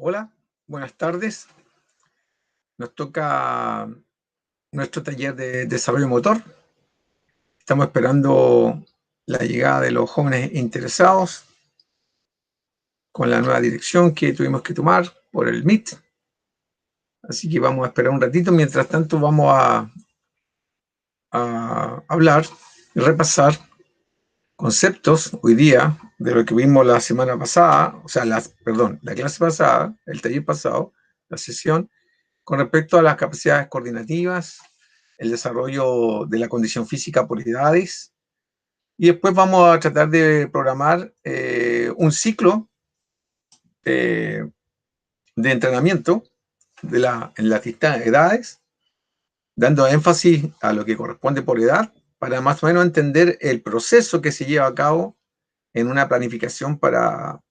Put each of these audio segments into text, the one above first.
Hola, buenas tardes. Nos toca nuestro taller de desarrollo motor. Estamos esperando la llegada de los jóvenes interesados con la nueva dirección que tuvimos que tomar por el Meet. Así que vamos a esperar un ratito. Mientras tanto vamos a hablar y repasar conceptos hoy día de lo que vimos la semana pasada, o sea, la clase pasada, el taller pasado, la sesión, con respecto a las capacidades coordinativas, el desarrollo de la condición física por edades, y después vamos a tratar de programar un ciclo de entrenamiento en las distintas edades, dando énfasis a lo que corresponde por edad, para más o menos entender el proceso que se lleva a cabo en una planificación para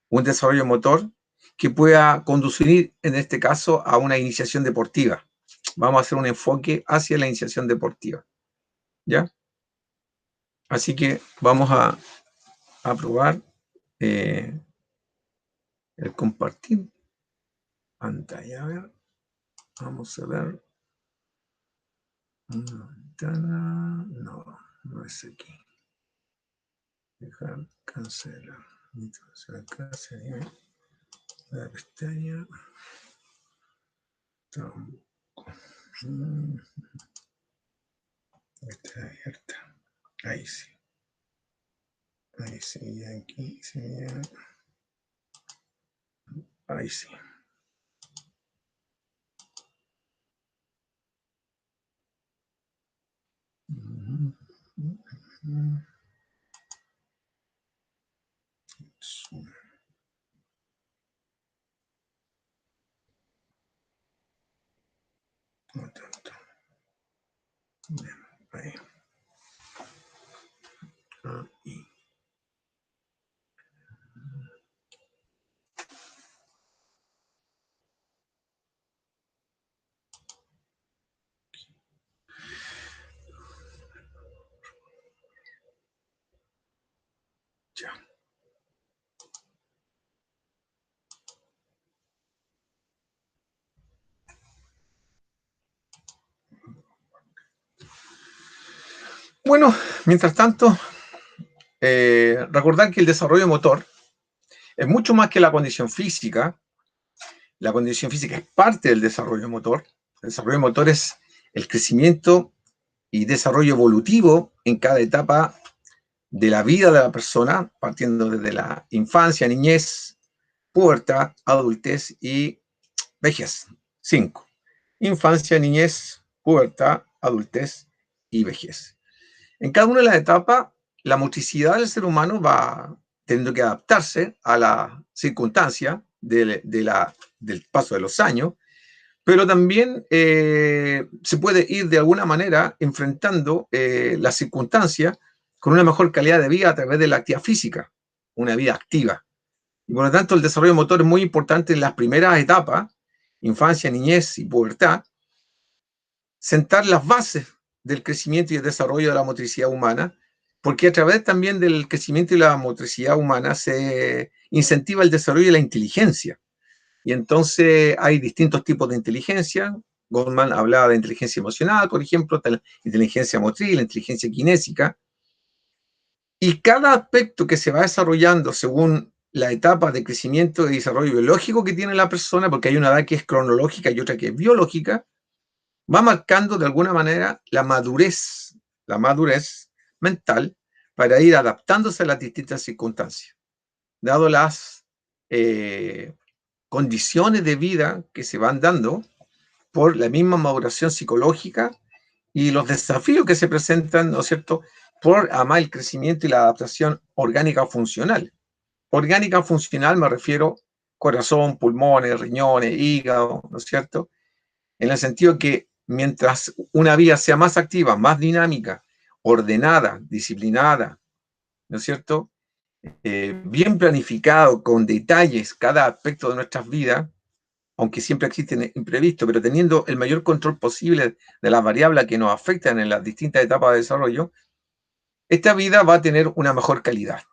un desarrollo motor que pueda conducir, en este caso, a una iniciación deportiva. Vamos a hacer un enfoque hacia la iniciación deportiva, ¿ya? Así que vamos a probar el compartir pantalla. A ver, vamos a ver. Una ventana. No, no es aquí. Dejar cancelar. Entonces acá sería la pestaña. Está abierta. Ahí sí. Ahí sí, y aquí sería. Ahí sí. No tanto. Bien, ahí. Ahí. Ya. Bueno, mientras tanto, recordar que el desarrollo motor es mucho más que la condición física. La condición física es parte del desarrollo motor. El desarrollo motor es el crecimiento y desarrollo evolutivo en cada etapa de la vida de la persona, partiendo desde la infancia, niñez, pubertad, adultez y vejez. 5. Infancia, niñez, pubertad, adultez y vejez. En cada una de las etapas, la motricidad del ser humano va teniendo que adaptarse a la circunstancia del paso de los años, pero también se puede ir de alguna manera enfrentando las circunstancias con una mejor calidad de vida a través de la actividad física, una vida activa. Y por lo tanto, el desarrollo motor es muy importante en las primeras etapas, infancia, niñez y pubertad, sentar las bases del crecimiento y el desarrollo de la motricidad humana, porque a través también del crecimiento y la motricidad humana se incentiva el desarrollo de la inteligencia. Y entonces hay distintos tipos de inteligencia. Goldman hablaba de inteligencia emocional, por ejemplo, la inteligencia motriz, la inteligencia kinésica. Y cada aspecto que se va desarrollando según la etapa de crecimiento y desarrollo biológico que tiene la persona, porque hay una edad que es cronológica y otra que es biológica, va marcando de alguna manera la madurez mental para ir adaptándose a las distintas circunstancias, dado las condiciones de vida que se van dando por la misma maduración psicológica y los desafíos que se presentan, ¿no es cierto?, por además el crecimiento y la adaptación orgánica funcional. Orgánica funcional me refiero corazón, pulmones, riñones, hígado, ¿no es cierto?, en el sentido que mientras una vida sea más activa, más dinámica, ordenada, disciplinada, ¿no es cierto?, bien planificado, con detalles, cada aspecto de nuestras vidas, aunque siempre existen imprevistos, pero teniendo el mayor control posible de las variables que nos afectan en las distintas etapas de desarrollo, esta vida va a tener una mejor calidad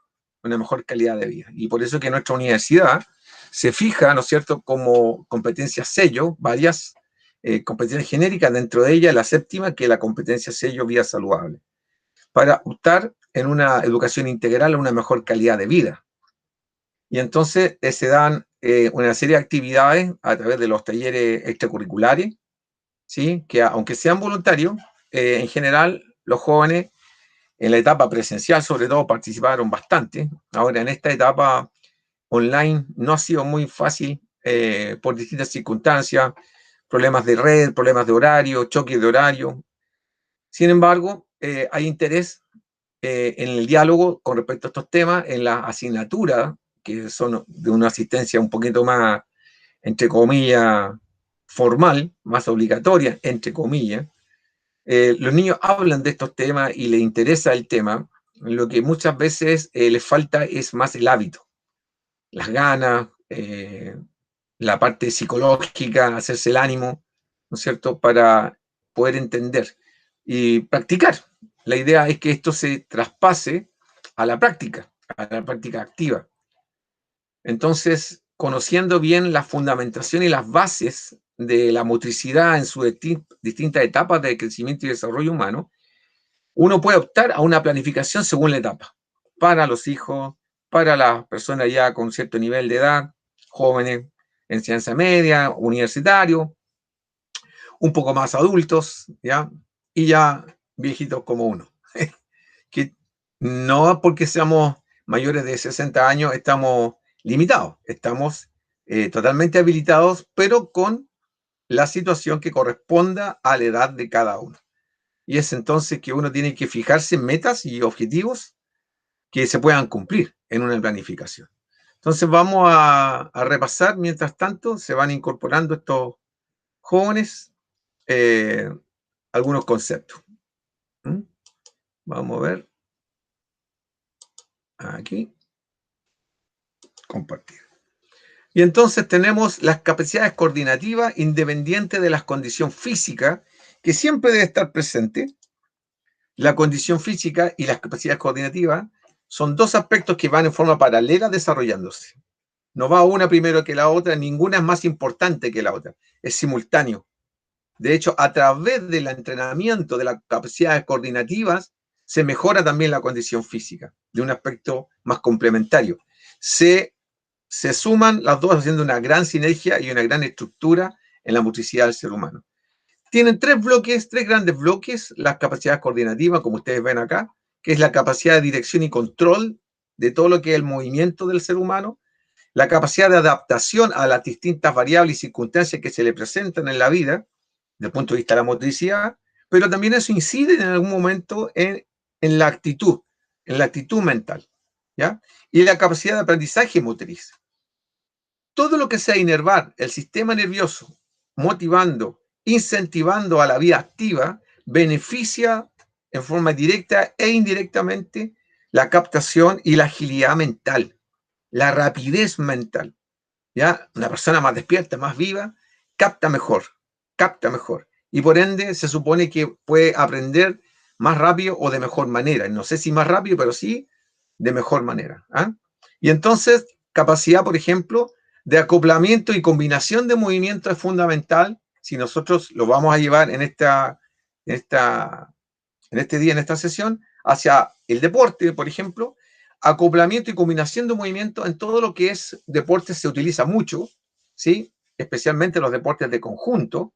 de vida. Y por eso que nuestra universidad se fija, ¿no es cierto?, como competencia sello, varias competencias genéricas, dentro de ella la séptima, que es la competencia sello vida saludable, para optar en una educación integral a una mejor calidad de vida. Y entonces se dan una serie de actividades a través de los talleres extracurriculares, ¿sí?, que aunque sean voluntarios, en general los jóvenes en la etapa presencial sobre todo participaron bastante. Ahora en esta etapa online no ha sido muy fácil por distintas circunstancias, problemas de red, problemas de horario, choques de horario. Sin embargo, hay interés en el diálogo con respecto a estos temas, en las asignaturas, que son de una asistencia un poquito más, entre comillas, formal, más obligatoria, entre comillas. Los niños hablan de estos temas y les interesa el tema. Lo que muchas veces les falta es más el hábito, las ganas, la parte psicológica, hacerse el ánimo, ¿no es cierto?, para poder entender y practicar. La idea es que esto se traspase a la práctica activa. Entonces, conociendo bien la fundamentación y las bases de la motricidad en sus distintas etapas de crecimiento y desarrollo humano, uno puede optar a una planificación según la etapa, para los hijos, para las personas ya con cierto nivel de edad, jóvenes, enseñanza media, universitarios, un poco más adultos, ¿ya? Y ya viejitos como uno. Que no porque seamos mayores de 60 años estamos limitados, estamos totalmente habilitados, pero con la situación que corresponda a la edad de cada uno. Y es entonces que uno tiene que fijarse en metas y objetivos que se puedan cumplir en una planificación. Entonces vamos a repasar, mientras tanto se van incorporando estos jóvenes algunos conceptos. Vamos a ver. Aquí. Compartir. Y entonces tenemos las capacidades coordinativas independientes de la condición física, que siempre debe estar presente. La condición física y las capacidades coordinativas son dos aspectos que van en forma paralela desarrollándose. No va una primero que la otra, ninguna es más importante que la otra, es simultáneo. De hecho, a través del entrenamiento de las capacidades coordinativas se mejora también la condición física, de un aspecto más complementario. Se suman las dos haciendo una gran sinergia y una gran estructura en la motricidad del ser humano. Tienen tres grandes bloques, las capacidades coordinativas, como ustedes ven acá, que es la capacidad de dirección y control de todo lo que es el movimiento del ser humano, la capacidad de adaptación a las distintas variables y circunstancias que se le presentan en la vida, desde el punto de vista de la motricidad, pero también eso incide en algún momento en la actitud mental, ¿ya? Y la capacidad de aprendizaje motriz. Todo lo que sea inervar el sistema nervioso, motivando, incentivando a la vida activa, beneficia en forma directa e indirectamente la captación y la agilidad mental, la rapidez mental. ¿Ya? Una persona más despierta, más viva, capta mejor. Y por ende se supone que puede aprender más rápido o de mejor manera. No sé si más rápido, pero sí de mejor manera. ¿Ah? Y entonces, capacidad, por ejemplo, de acoplamiento y combinación de movimientos es fundamental si nosotros lo vamos a llevar en este día, en esta sesión, hacia el deporte, por ejemplo. Acoplamiento y combinación de movimientos en todo lo que es deporte se utiliza mucho, ¿sí? Especialmente los deportes de conjunto,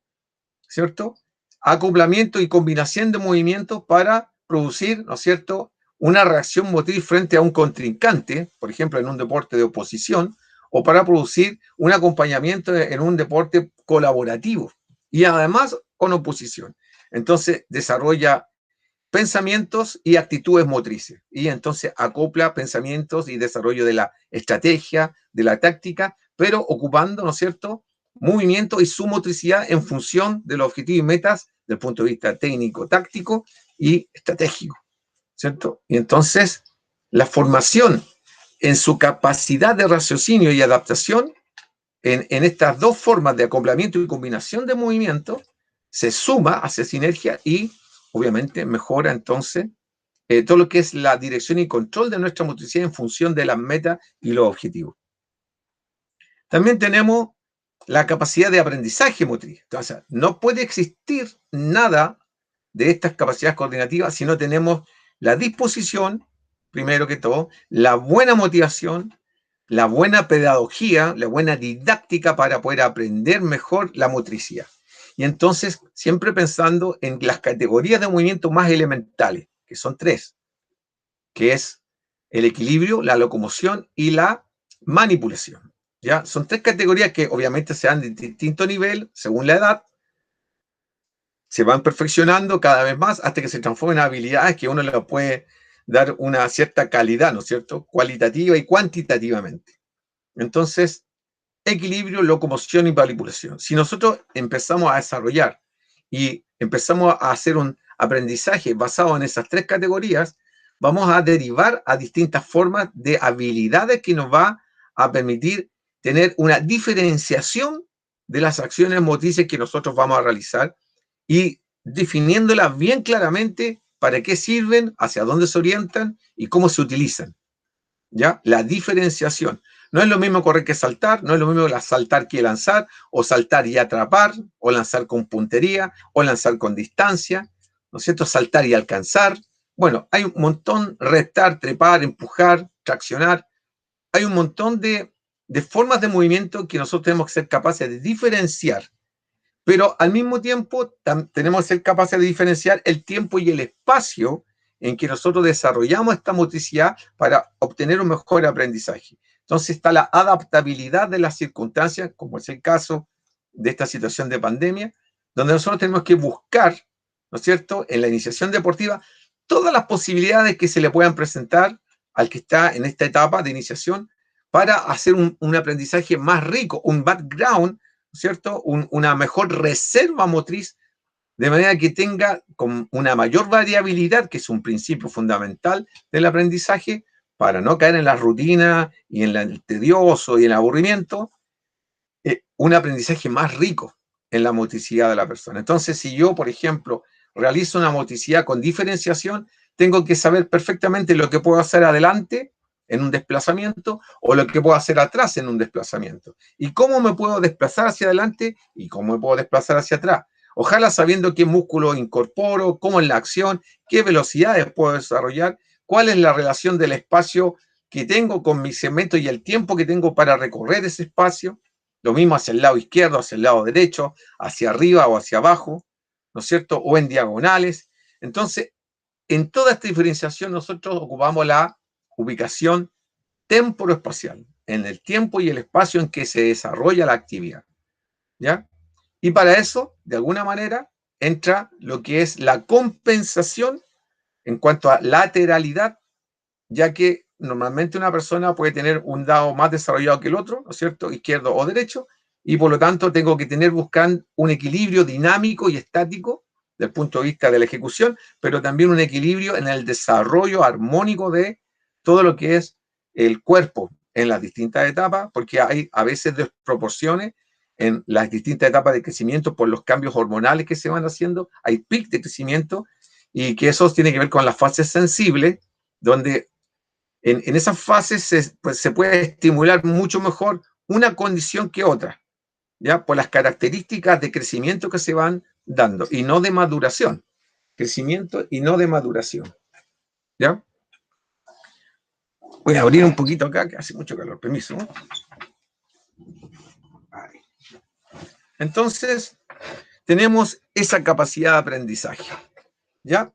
¿cierto? Acoplamiento y combinación de movimientos para producir, ¿no es cierto?, una reacción motriz frente a un contrincante, por ejemplo, en un deporte de oposición, o para producir un acompañamiento en un deporte colaborativo y además con oposición. Entonces desarrolla pensamientos y actitudes motrices y entonces acopla pensamientos y desarrollo de la estrategia, de la táctica, pero ocupando, ¿no es cierto?, movimiento y su motricidad en función de los objetivos y metas del punto de vista técnico, táctico y estratégico, ¿cierto? Y entonces la formación en su capacidad de raciocinio y adaptación en estas dos formas de acoplamiento y combinación de movimientos se suma, hace sinergia y obviamente mejora entonces todo lo que es la dirección y control de nuestra motricidad en función de las metas y los objetivos. También tenemos la capacidad de aprendizaje motriz. Entonces, no puede existir nada de estas capacidades coordinativas si no tenemos la disposición, primero que todo, la buena motivación, la buena pedagogía, la buena didáctica para poder aprender mejor la motricidad. Y entonces, siempre pensando en las categorías de movimiento más elementales, que son tres, que es el equilibrio, la locomoción y la manipulación. ¿Ya? Son tres categorías que obviamente se dan de distinto nivel según la edad, se van perfeccionando cada vez más hasta que se transforman en habilidades que uno le puede dar una cierta calidad, ¿no es cierto? Cualitativa y cuantitativamente. Entonces, equilibrio, locomoción y manipulación. Si nosotros empezamos a desarrollar y empezamos a hacer un aprendizaje basado en esas tres categorías, vamos a derivar a distintas formas de habilidades que nos va a permitir tener una diferenciación de las acciones motrices que nosotros vamos a realizar y definiéndolas bien claramente para qué sirven, hacia dónde se orientan y cómo se utilizan. ¿Ya? La diferenciación. No es lo mismo correr que saltar, no es lo mismo saltar que lanzar, o saltar y atrapar, o lanzar con puntería, o lanzar con distancia, ¿no es cierto? Saltar y alcanzar. Bueno, hay un montón, restar, trepar, empujar, traccionar. Hay un montón de formas de movimiento que nosotros tenemos que ser capaces de diferenciar. Pero al mismo tiempo tenemos que ser capaces de diferenciar el tiempo y el espacio en que nosotros desarrollamos esta motricidad para obtener un mejor aprendizaje. Entonces está la adaptabilidad de las circunstancias, como es el caso de esta situación de pandemia, donde nosotros tenemos que buscar, ¿no es cierto?, en la iniciación deportiva, todas las posibilidades que se le puedan presentar al que está en esta etapa de iniciación para hacer un aprendizaje más rico, un background, ¿cierto? Una mejor reserva motriz, de manera que tenga con una mayor variabilidad, que es un principio fundamental del aprendizaje, para no caer en la rutina y en el tedioso y en el aburrimiento, un aprendizaje más rico en la motricidad de la persona. Entonces, si yo, por ejemplo, realizo una motricidad con diferenciación, tengo que saber perfectamente lo que puedo hacer adelante en un desplazamiento o lo que puedo hacer atrás en un desplazamiento. Y cómo me puedo desplazar hacia adelante y cómo me puedo desplazar hacia atrás. Ojalá sabiendo qué músculo incorporo, cómo es la acción, qué velocidades puedo desarrollar, cuál es la relación del espacio que tengo con mi segmento y el tiempo que tengo para recorrer ese espacio. Lo mismo hacia el lado izquierdo, hacia el lado derecho, hacia arriba o hacia abajo, ¿no es cierto? O en diagonales. Entonces, en toda esta diferenciación nosotros ocupamos la ubicación temporoespacial, en el tiempo y el espacio en que se desarrolla la actividad, ¿ya? Y para eso, de alguna manera, entra lo que es la compensación en cuanto a lateralidad, ya que normalmente una persona puede tener un lado más desarrollado que el otro, ¿no es cierto?, izquierdo o derecho, y por lo tanto tengo que tener buscando un equilibrio dinámico y estático del punto de vista de la ejecución, pero también un equilibrio en el desarrollo armónico de todo lo que es el cuerpo en las distintas etapas, porque hay a veces desproporciones en las distintas etapas de crecimiento por los cambios hormonales que se van haciendo, hay pic de crecimiento, y que eso tiene que ver con las fases sensibles, donde en esas fases se puede estimular mucho mejor una condición que otra, ¿ya? Por las características de crecimiento que se van dando y no de maduración. Crecimiento y no de maduración, ¿ya? Voy a abrir un poquito acá, que hace mucho calor, permiso. Entonces, tenemos esa capacidad de aprendizaje, ¿ya?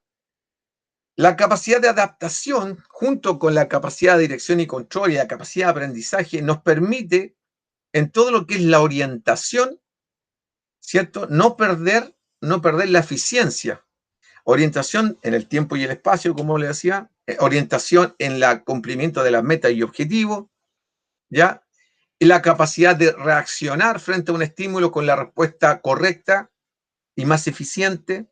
La capacidad de adaptación, junto con la capacidad de dirección y control y la capacidad de aprendizaje, nos permite, en todo lo que es la orientación, ¿cierto?, no perder la eficiencia. Orientación en el tiempo y el espacio, como le decía, orientación en el cumplimiento de las metas y objetivos, ¿ya? Y la capacidad de reaccionar frente a un estímulo con la respuesta correcta y más eficiente,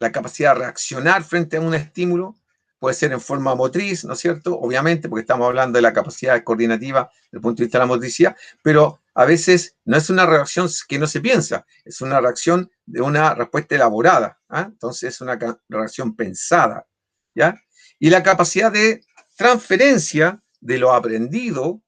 la capacidad de reaccionar frente a un estímulo, puede ser en forma motriz, ¿no es cierto? Obviamente, porque estamos hablando de la capacidad coordinativa desde el punto de vista de la motricidad, pero a veces no es una reacción que no se piensa, es una reacción de una respuesta elaborada, ¿eh? Entonces es una reacción pensada, ¿ya? Y la capacidad de transferencia de lo aprendido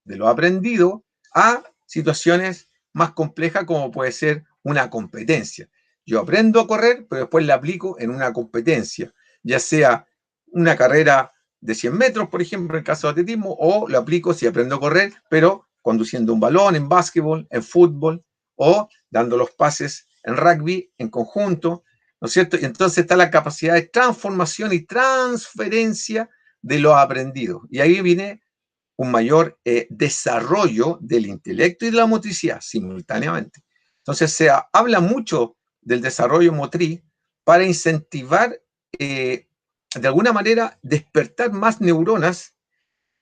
de lo aprendido a situaciones más complejas como puede ser una competencia. Yo aprendo a correr, pero después la aplico en una competencia, ya sea una carrera de 100 metros, por ejemplo, en el caso de atletismo, o lo aplico si aprendo a correr, pero conduciendo un balón en básquetbol, en fútbol, o dando los pases en rugby en conjunto, ¿no es cierto? Y entonces está la capacidad de transformación y transferencia de lo aprendido. Y ahí viene un mayor desarrollo del intelecto y de la motricidad simultáneamente. Entonces se habla mucho del desarrollo motriz para incentivar, de alguna manera, despertar más neuronas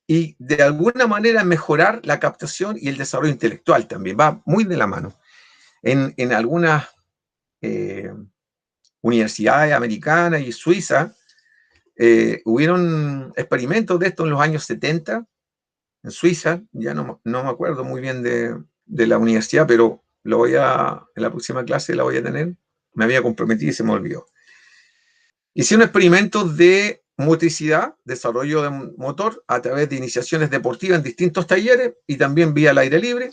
y de alguna manera mejorar la captación y el desarrollo intelectual también. Va muy de la mano. En algunas universidades americanas y suizas hubieron experimentos de esto en los años 70 en Suiza, ya no me acuerdo muy bien de la universidad, pero en la próxima clase la voy a tener, me había comprometido y se me olvidó. Hicieron experimentos de motricidad, desarrollo de motor, a través de iniciaciones deportivas en distintos talleres y también vía al aire libre,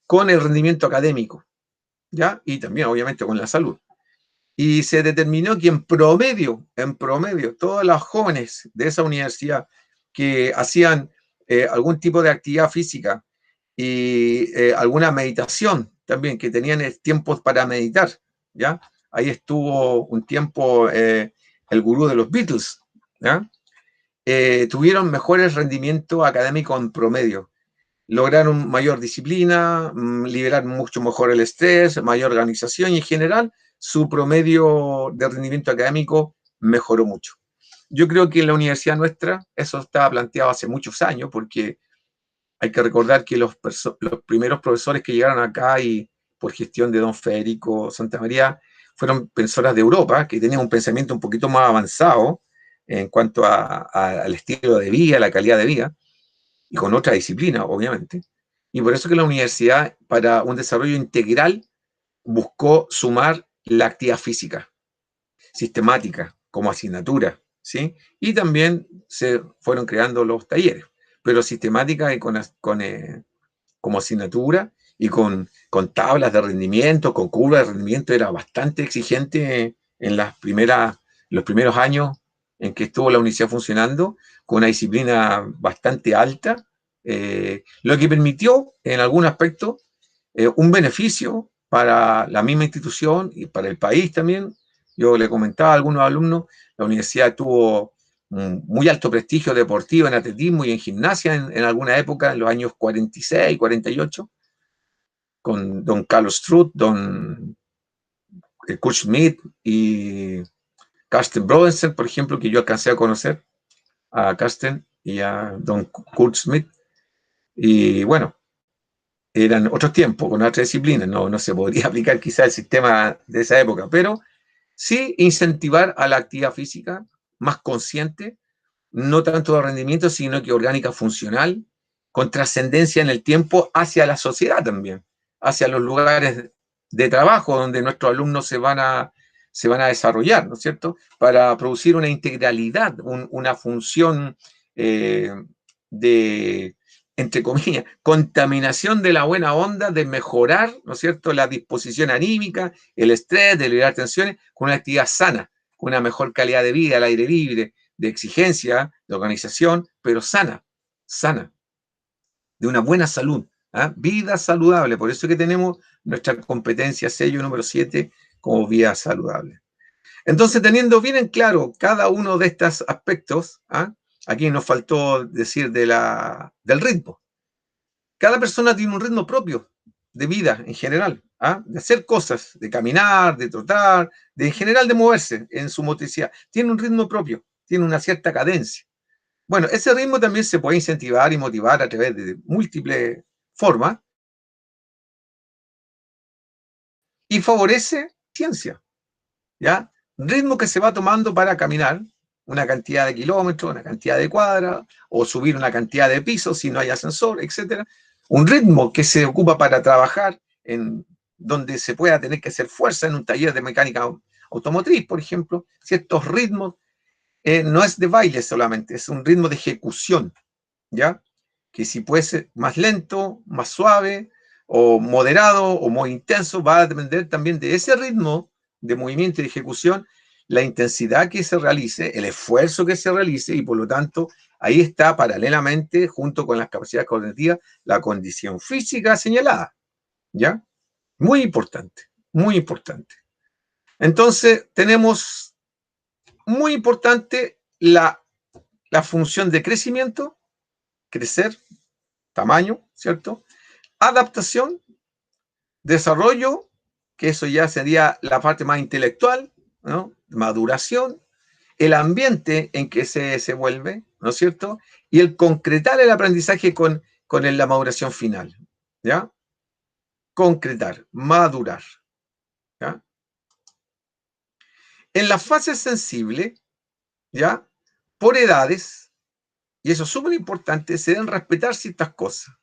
con el rendimiento académico, ¿ya? Y también, obviamente, con la salud. Y se determinó que en promedio, todas las jóvenes de esa universidad que hacían algún tipo de actividad física y alguna meditación también, que tenían tiempos para meditar, ¿ya? Ahí estuvo un tiempo el gurú de los Beatles, ¿ya? Tuvieron mejores rendimientos académicos en promedio. Lograron mayor disciplina, liberar mucho mejor el estrés, mayor organización y en general su promedio de rendimiento académico mejoró mucho. Yo creo que en la universidad nuestra eso estaba planteado hace muchos años porque hay que recordar que los primeros profesores que llegaron acá y por gestión de don Federico Santamaría fueron personas de Europa que tenían un pensamiento un poquito más avanzado en cuanto al estilo de vida, la calidad de vida, y con otra disciplina, obviamente. Y por eso que la universidad, para un desarrollo integral, buscó sumar la actividad física sistemática como asignatura, ¿sí? Y también se fueron creando los talleres, pero sistemática y como asignatura y con tablas de rendimiento, con curvas de rendimiento, era bastante exigente en los primeros años en que estuvo la universidad funcionando, con una disciplina bastante alta, lo que permitió en algún aspecto un beneficio para la misma institución y para el país también. Yo le comentaba a algunos alumnos, la universidad tuvo muy alto prestigio deportivo en atletismo y en gimnasia en alguna época, en los años 46, 48, con don Carlos Struth, don Kurt Schmidt y Carsten Brodensen, por ejemplo, que yo alcancé a conocer a Carsten y a don Kurt Schmidt. Y bueno, eran otros tiempos, con otras disciplinas, no se podría aplicar quizá el sistema de esa época, pero sí incentivar a la actividad física más consciente, no tanto de rendimiento, sino que orgánica funcional, con trascendencia en el tiempo hacia la sociedad también, hacia los lugares de trabajo donde nuestros alumnos se van a desarrollar, ¿no es cierto? Para producir una integralidad, una función de, entre comillas, contaminación de la buena onda, de mejorar, ¿no es cierto?, la disposición anímica, el estrés, de liberar tensiones, con una actividad sana, con una mejor calidad de vida, al aire libre, de exigencia, de organización, pero sana, de una buena salud, ¿eh? Vida saludable. Por eso que tenemos nuestra competencia sello número 7 como vida saludable. Entonces, teniendo bien en claro cada uno de estos aspectos, ¿eh? Aquí nos faltó decir del ritmo. Cada persona tiene un ritmo propio de vida en general, ¿eh? De hacer cosas, de caminar, de trotar, en general de moverse en su motricidad. Tiene un ritmo propio, tiene una cierta cadencia. Bueno, ese ritmo también se puede incentivar y motivar a través de múltiples formas y favorece ciencia, ¿ya? Ritmo que se va tomando para caminar una cantidad de kilómetros, una cantidad de cuadras, o subir una cantidad de pisos si no hay ascensor, etc. Un ritmo que se ocupa para trabajar en donde se pueda tener que hacer fuerza en un taller de mecánica automotriz, por ejemplo. Ciertos ritmos no es de baile solamente, es un ritmo de ejecución, ¿ya? que si puede ser más lento, más suave, o moderado, o muy intenso, va a depender también de ese ritmo de movimiento y de ejecución, la intensidad que se realice, el esfuerzo que se realice, y por lo tanto, ahí está paralelamente, junto con las capacidades cognitivas, la condición física señalada, ¿ya? Muy importante, muy importante. Entonces, tenemos muy importante la función de crecimiento, crecer, tamaño, ¿cierto? Adaptación, desarrollo, que eso ya sería la parte más intelectual, ¿no? Maduración, el ambiente en que se desenvuelve, ¿no es cierto? Y el concretar el aprendizaje con la maduración final, ¿ya? Concretar, madurar, ¿ya? En la fase sensible, ¿ya? Por edades, y eso es súper importante, se deben respetar ciertas cosas.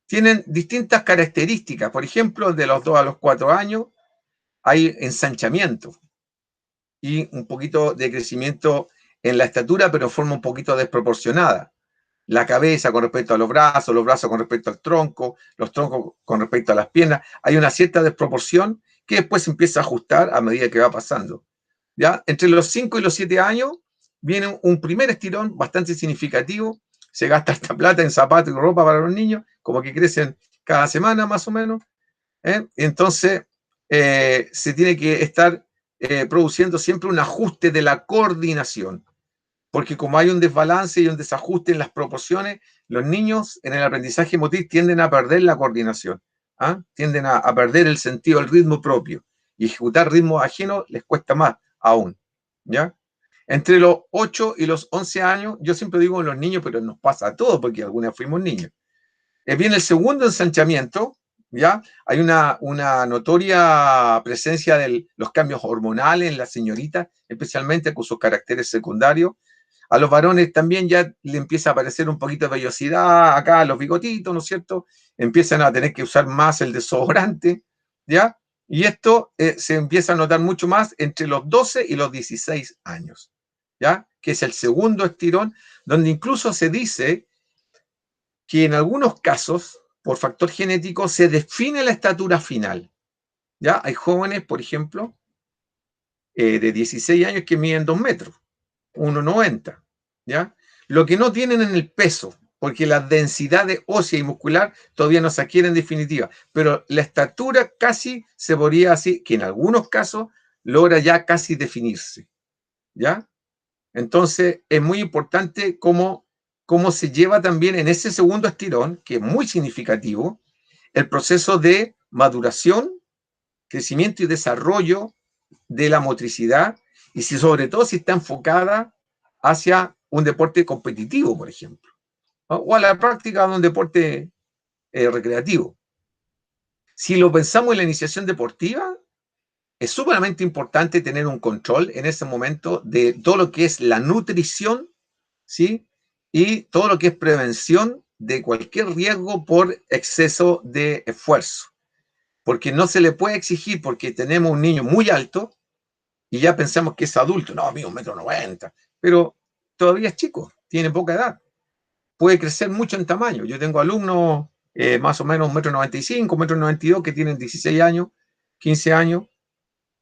Tienen distintas características. Por ejemplo, de los 2 a los 4 años hay ensanchamiento y un poquito de crecimiento en la estatura, pero en forma un poquito desproporcionada. La cabeza con respecto a los brazos con respecto al tronco, los troncos con respecto a las piernas. Hay una cierta desproporción que después se empieza a ajustar a medida que va pasando. ¿Ya? Entre los 5 y los 7 años viene un primer estirón bastante significativo. Se gasta esta plata en zapatos y ropa para los niños, como que crecen cada semana más o menos. Entonces, se tiene que estar produciendo siempre un ajuste de la coordinación, porque como hay un desbalance y un desajuste en las proporciones, los niños en el aprendizaje motriz tienden a perder la coordinación, tienden a perder el sentido, el ritmo propio, y ejecutar ritmos ajenos les cuesta más aún, ¿ya? Entre los 8 y los 11 años, yo siempre digo los niños, pero nos pasa a todos, porque algunas fuimos niños. Viene el segundo ensanchamiento, ¿ya? Hay una notoria presencia de los cambios hormonales en las señoritas, especialmente con sus caracteres secundarios. A los varones también ya le empieza a aparecer un poquito de vellosidad acá, los bigotitos, ¿no es cierto? Empiezan a tener que usar más el desodorante, ¿ya? Y esto se empieza a notar mucho más entre los 12 y los 16 años, ¿ya? Que es el segundo estirón, donde incluso se dice que en algunos casos, por factor genético, se define la estatura final, ¿ya? Hay jóvenes, por ejemplo, de 16 años que miden 2 metros, 1,90, ¿ya? Lo que no tienen en el peso, porque la densidad de ósea y muscular todavía no se adquiere en definitiva, pero la estatura casi se podría así, que en algunos casos logra ya casi definirse, ¿ya? Entonces es muy importante cómo se lleva también en ese segundo estirón, que es muy significativo, el proceso de maduración, crecimiento y desarrollo de la motricidad, y si sobre todo si está enfocada hacia un deporte competitivo, por ejemplo, ¿no? O a la práctica de un deporte recreativo. Si lo pensamos en la iniciación deportiva, es sumamente importante tener un control en ese momento de todo lo que es la nutrición, ¿sí? Y todo lo que es prevención de cualquier riesgo por exceso de esfuerzo. Porque no se le puede exigir, porque tenemos un niño muy alto y ya pensamos que es adulto. No, amigo, 1,90 m, pero todavía es chico, tiene poca edad. Puede crecer mucho en tamaño. Yo tengo alumnos más o menos 1,95 m, 1,92 m que tienen 16 años, 15 años,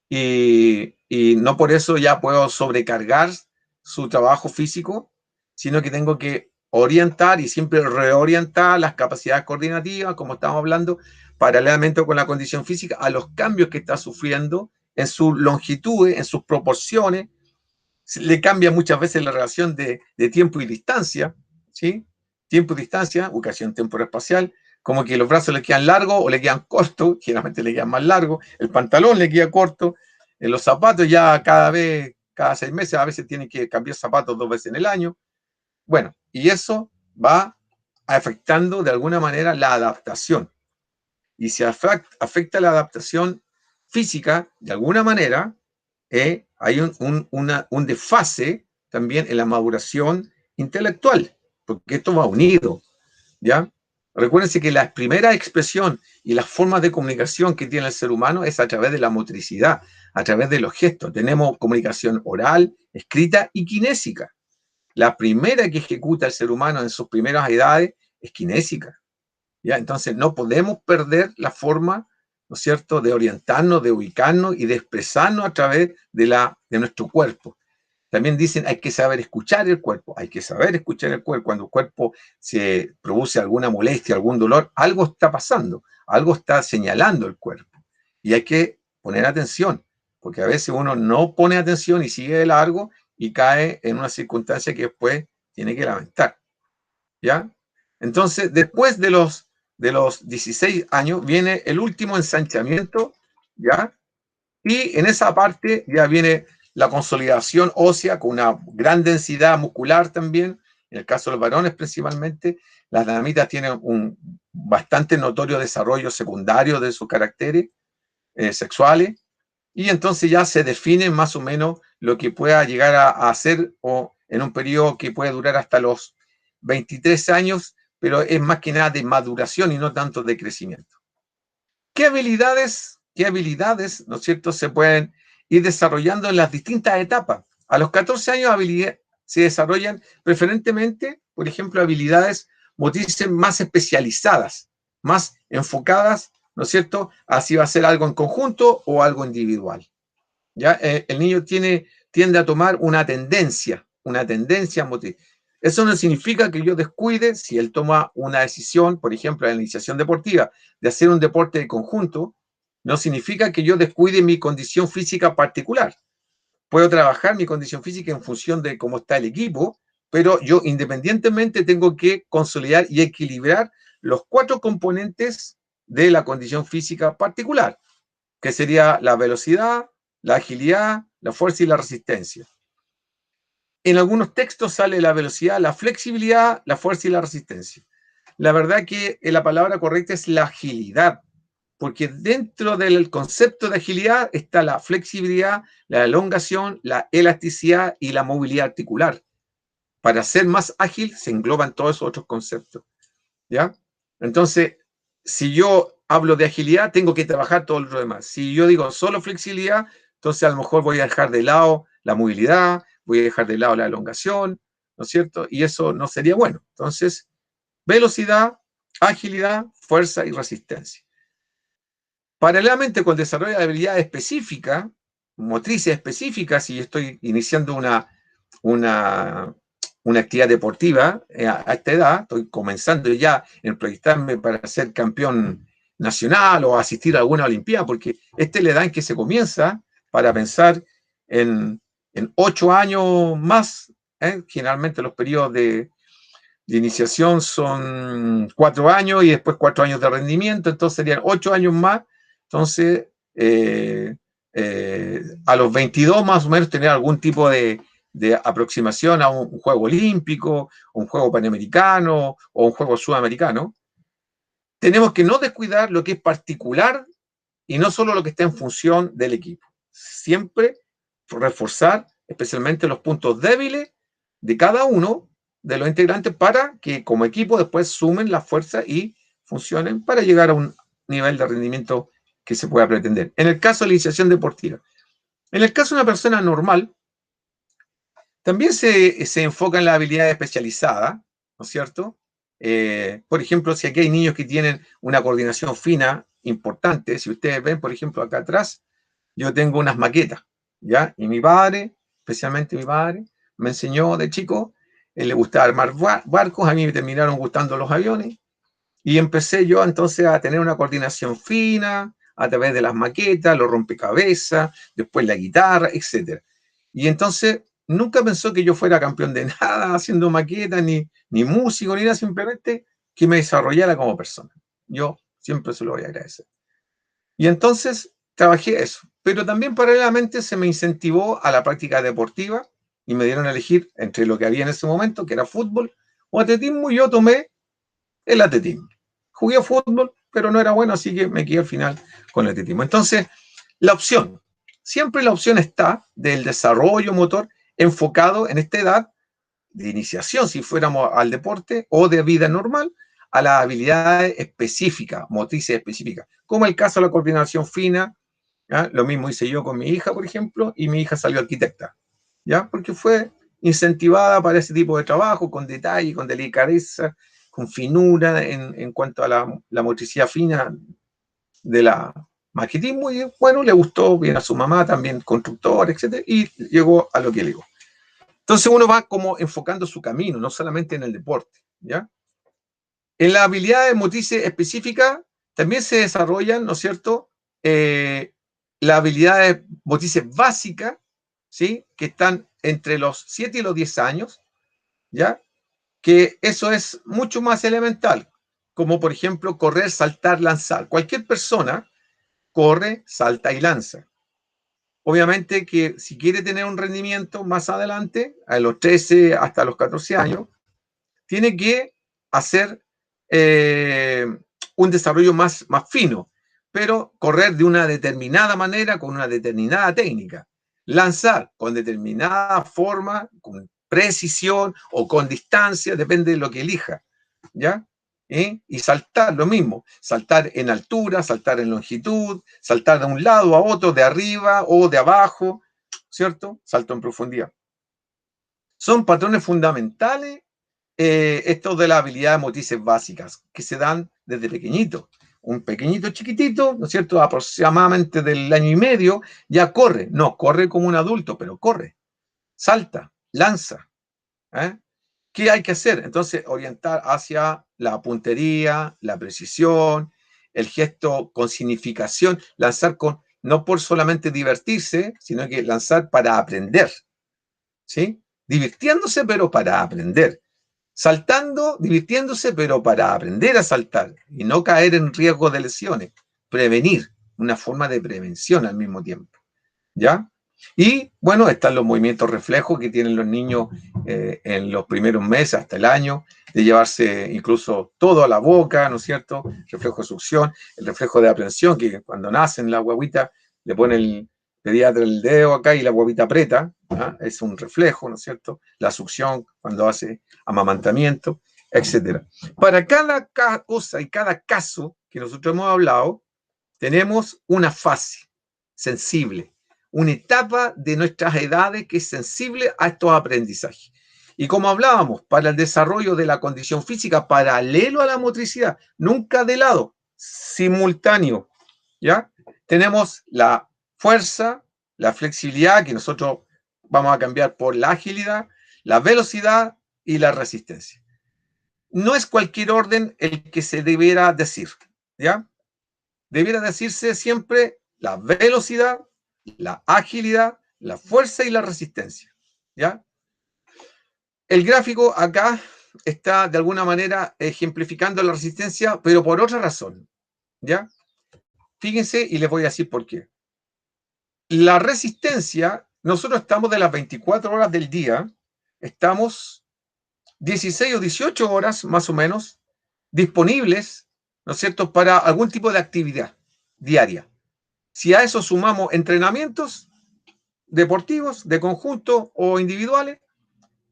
y no por eso ya puedo sobrecargar su trabajo físico, sino que tengo que orientar y siempre reorientar las capacidades coordinativas, como estamos hablando, paralelamente con la condición física, a los cambios que está sufriendo en su longitud, en sus proporciones. Le cambia muchas veces la relación de tiempo y distancia, ¿sí? Tiempo y distancia, ubicación temporoespacial, como que los brazos le quedan largos o le quedan cortos, generalmente le quedan más largos, el pantalón le queda corto, los zapatos ya cada 6 meses, a veces tienen que cambiar zapatos 2 veces en el año. Bueno, y eso va afectando de alguna manera la adaptación. Y si afecta la adaptación física, de alguna manera, hay un desfase también en la maduración intelectual, porque esto va unido, ¿ya? Recuérdense que la primera expresión y las formas de comunicación que tiene el ser humano es a través de la motricidad, a través de los gestos. Tenemos comunicación oral, escrita y kinésica. La primera que ejecuta el ser humano en sus primeras edades es kinésica. ¿Ya? Entonces no podemos perder la forma, ¿no es cierto?, de orientarnos, de ubicarnos y de expresarnos a través de nuestro cuerpo. También dicen, hay que saber escuchar el cuerpo, hay que saber escuchar el cuerpo. Cuando el cuerpo se produce alguna molestia, algún dolor, algo está pasando, algo está señalando el cuerpo. Y hay que poner atención, porque a veces uno no pone atención y sigue de largo y cae en una circunstancia que después tiene que lamentar. ¿Ya? Entonces, después de los 16 años, viene el último ensanchamiento, ¿ya? Y en esa parte ya viene la consolidación ósea con una gran densidad muscular también, en el caso de los varones principalmente. Las damitas tienen un bastante notorio desarrollo secundario de sus caracteres sexuales, y entonces ya se define más o menos lo que pueda llegar a hacer o en un periodo que puede durar hasta los 23 años, pero es más que nada de maduración y no tanto de crecimiento. ¿Qué habilidades, ¿no es cierto?, se pueden ir desarrollando en las distintas etapas? A los 14 años se desarrollan preferentemente, por ejemplo, habilidades motrices más especializadas, más enfocadas, ¿no es cierto?, a si va a ser algo en conjunto o algo individual. ¿Ya? El niño tiende a tomar una tendencia motriz. Eso no significa que yo descuide si él toma una decisión, por ejemplo, en la iniciación deportiva, de hacer un deporte de conjunto, no significa que yo descuide mi condición física particular. Puedo trabajar mi condición física en función de cómo está el equipo, pero yo independientemente tengo que consolidar y equilibrar los 4 componentes de la condición física particular, que sería la velocidad, la agilidad, la fuerza y la resistencia. En algunos textos sale la velocidad, la flexibilidad, la fuerza y la resistencia. La verdad que la palabra correcta es la agilidad, porque dentro del concepto de agilidad está la flexibilidad, la elongación, la elasticidad y la movilidad articular. Para ser más ágil se engloban todos esos otros conceptos, ¿ya? Entonces, si yo hablo de agilidad, tengo que trabajar todo lo demás. Si yo digo solo flexibilidad, entonces a lo mejor voy a dejar de lado la movilidad, voy a dejar de lado la elongación, ¿no es cierto? Y eso no sería bueno. Entonces, velocidad, agilidad, fuerza y resistencia. Paralelamente con el desarrollo de habilidades específicas, motrices específicas, si estoy iniciando una actividad deportiva a esta edad, estoy comenzando ya en proyectarme para ser campeón nacional o asistir a alguna olimpiada, porque esta es la edad en que se comienza para pensar en 8 años más. Generalmente los periodos de iniciación son 4 años y después 4 años de rendimiento, entonces serían 8 años más. Entonces, a los 22 más o menos tener algún tipo de aproximación a un juego olímpico, un juego panamericano o un juego sudamericano. Tenemos que no descuidar lo que es particular y no solo lo que está en función del equipo. Siempre reforzar especialmente los puntos débiles de cada uno de los integrantes para que como equipo después sumen la fuerza y funcionen para llegar a un nivel de rendimiento que se pueda pretender. En el caso de la iniciación deportiva. En el caso de una persona normal, también se enfoca en la habilidad especializada, ¿no es cierto? Por ejemplo, si aquí hay niños que tienen una coordinación fina importante, si ustedes ven, por ejemplo, acá atrás, yo tengo unas maquetas, ¿ya? Y mi padre, especialmente mi padre, me enseñó de chico, él le gustaba armar barcos, a mí me terminaron gustando los aviones, y empecé yo entonces a tener una coordinación fina a través de las maquetas, los rompecabezas, después la guitarra, etc. Y entonces nunca pensó que yo fuera campeón de nada haciendo maquetas, ni músico, ni nada, simplemente que me desarrollara como persona. Yo siempre se lo voy a agradecer. Y entonces trabajé eso, pero también paralelamente se me incentivó a la práctica deportiva y me dieron a elegir entre lo que había en ese momento, que era fútbol o atletismo, y yo tomé el atletismo. Jugué fútbol, pero no era bueno, así que me quedé al final con el atletismo. Entonces, siempre la opción está del desarrollo motor enfocado en esta edad de iniciación, si fuéramos al deporte, o de vida normal, a las habilidades específicas, motrices específicas, como el caso de la coordinación fina. ¿Ya? Lo mismo hice yo con mi hija, por ejemplo, y mi hija salió arquitecta, ¿ya? Porque fue incentivada para ese tipo de trabajo, con detalle, con delicadeza, con finura en cuanto a la motricidad fina de la maquetismo, y bueno, le gustó bien a su mamá, también constructor, etcétera, y llegó a lo que llegó. Entonces uno va como enfocando su camino, no solamente en el deporte, ¿ya? En las habilidades motrices específicas también se desarrollan, ¿no es cierto?, las habilidades motrices básicas, ¿sí?, que están entre los 7 y los 10 años, ¿ya?, que eso es mucho más elemental, como por ejemplo correr, saltar, lanzar. Cualquier persona corre, salta y lanza. Obviamente que si quiere tener un rendimiento más adelante, a los 13 hasta los 14 años, tiene que hacer un desarrollo más fino, pero correr de una determinada manera, con una determinada técnica. Lanzar con determinada forma, con precisión o con distancia, depende de lo que elija, ¿ya? Y saltar, lo mismo, saltar en altura, saltar en longitud, saltar de un lado a otro, de arriba o de abajo, ¿cierto? Salto en profundidad. Son patrones fundamentales estos de las habilidades motrices básicas que se dan desde pequeñito. Un pequeñito chiquitito, ¿no es cierto?, aproximadamente del año y medio, ya corre. No corre como un adulto, pero corre, salta, lanza. ¿Eh? ¿Qué hay que hacer? Entonces, orientar hacia la puntería, la precisión, el gesto con significación, lanzar con, no por solamente divertirse, sino que lanzar para aprender, ¿sí? Divirtiéndose, pero para aprender. Saltando, divirtiéndose, pero para aprender a saltar y no caer en riesgo de lesiones. Prevenir, una forma de prevención al mismo tiempo, ¿ya? Y bueno, están los movimientos reflejos que tienen los niños en los primeros meses hasta el año, de llevarse incluso todo a la boca, ¿no es cierto? Reflejo de succión, el reflejo de aprehensión, que cuando nacen la guaguita le pone el pediatra el dedo acá y la guaguita aprieta, ¿ah? Es un reflejo, ¿no es cierto? La succión cuando hace amamantamiento, etcétera. Para cada cosa y cada caso que nosotros hemos hablado, tenemos una fase sensible, una etapa de nuestras edades que es sensible a estos aprendizajes. Y como hablábamos, para el desarrollo de la condición física paralelo a la motricidad, nunca de lado, simultáneo, ¿ya? Tenemos la fuerza, la flexibilidad, que nosotros vamos a cambiar por la agilidad, la velocidad y la resistencia. No es cualquier orden el que se debiera decir, ¿ya? Debiera decirse siempre la velocidad, la agilidad, la fuerza y la resistencia, ¿ya? El gráfico acá está de alguna manera ejemplificando la resistencia, pero por otra razón, ¿ya? Fíjense y les voy a decir por qué. La resistencia, nosotros estamos de las 24 horas del día, estamos 16 o 18 horas más o menos disponibles, ¿no es cierto?, para algún tipo de actividad diaria. Si a eso sumamos entrenamientos deportivos, de conjunto o individuales,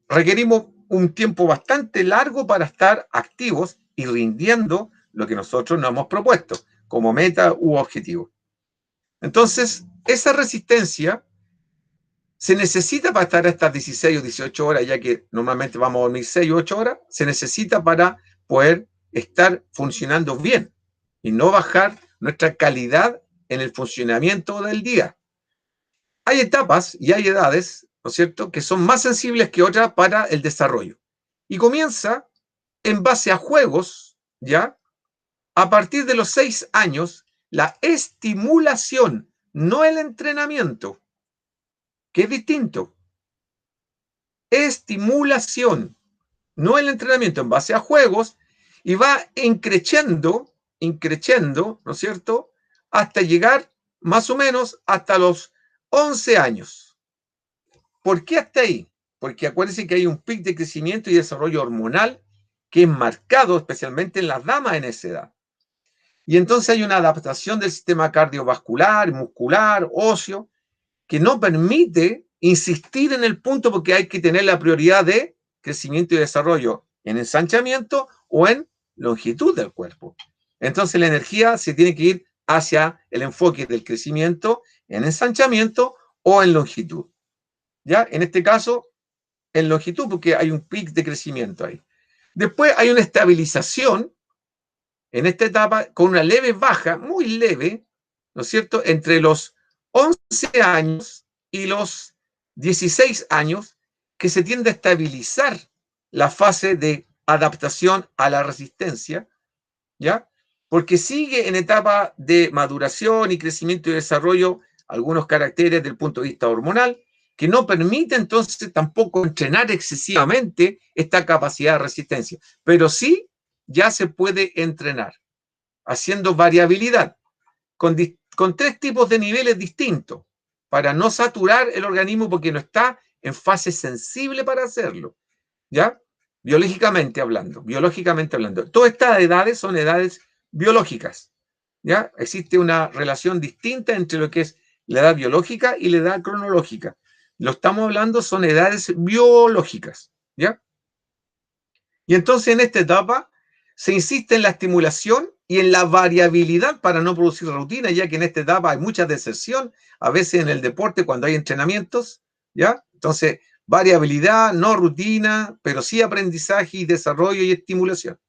requerimos un tiempo bastante largo para estar activos y rindiendo lo que nosotros nos hemos propuesto como meta u objetivo. Entonces, esa resistencia se necesita para estar estas 16 o 18 horas, ya que normalmente vamos a dormir 6 o 8 horas, se necesita para poder estar funcionando bien y no bajar nuestra calidad en el funcionamiento del día. Hay etapas y hay edades, ¿no es cierto?, que son más sensibles que otras para el desarrollo. Y comienza en base a juegos, ¿ya? A partir de los 6 años, la estimulación, no el entrenamiento, que es distinto. Estimulación, no el entrenamiento, en base a juegos, y va increciendo, ¿no es cierto?, hasta llegar más o menos hasta los 11 años. ¿Por qué hasta ahí? Porque acuérdense que hay un pic de crecimiento y desarrollo hormonal que es marcado especialmente en las damas en esa edad. Y entonces hay una adaptación del sistema cardiovascular, muscular, óseo, que no permite insistir en el punto porque hay que tener la prioridad de crecimiento y desarrollo en ensanchamiento o en longitud del cuerpo. Entonces la energía se tiene que ir hacia el enfoque del crecimiento en ensanchamiento o en longitud. ¿Ya? En este caso, en longitud, porque hay un pic de crecimiento ahí. Después hay una estabilización en esta etapa con una leve baja, muy leve, ¿no es cierto?, entre los 11 años y los 16 años, que se tiende a estabilizar la fase de adaptación a la resistencia, ¿ya? Porque sigue en etapa de maduración y crecimiento y desarrollo algunos caracteres desde el punto de vista hormonal, que no permite entonces tampoco entrenar excesivamente esta capacidad de resistencia, pero sí ya se puede entrenar haciendo variabilidad con 3 tipos de niveles distintos para no saturar el organismo porque no está en fase sensible para hacerlo, ¿ya? Biológicamente hablando. Todas estas edades son edades biológicas, ¿ya? Existe una relación distinta entre lo que es la edad biológica y la edad cronológica. Lo estamos hablando, son edades biológicas, ¿ya? Y entonces en esta etapa se insiste en la estimulación y en la variabilidad para no producir rutina, ya que en esta etapa hay mucha deserción, a veces en el deporte cuando hay entrenamientos, ¿ya? Entonces, variabilidad, no rutina, pero sí aprendizaje y desarrollo y estimulación,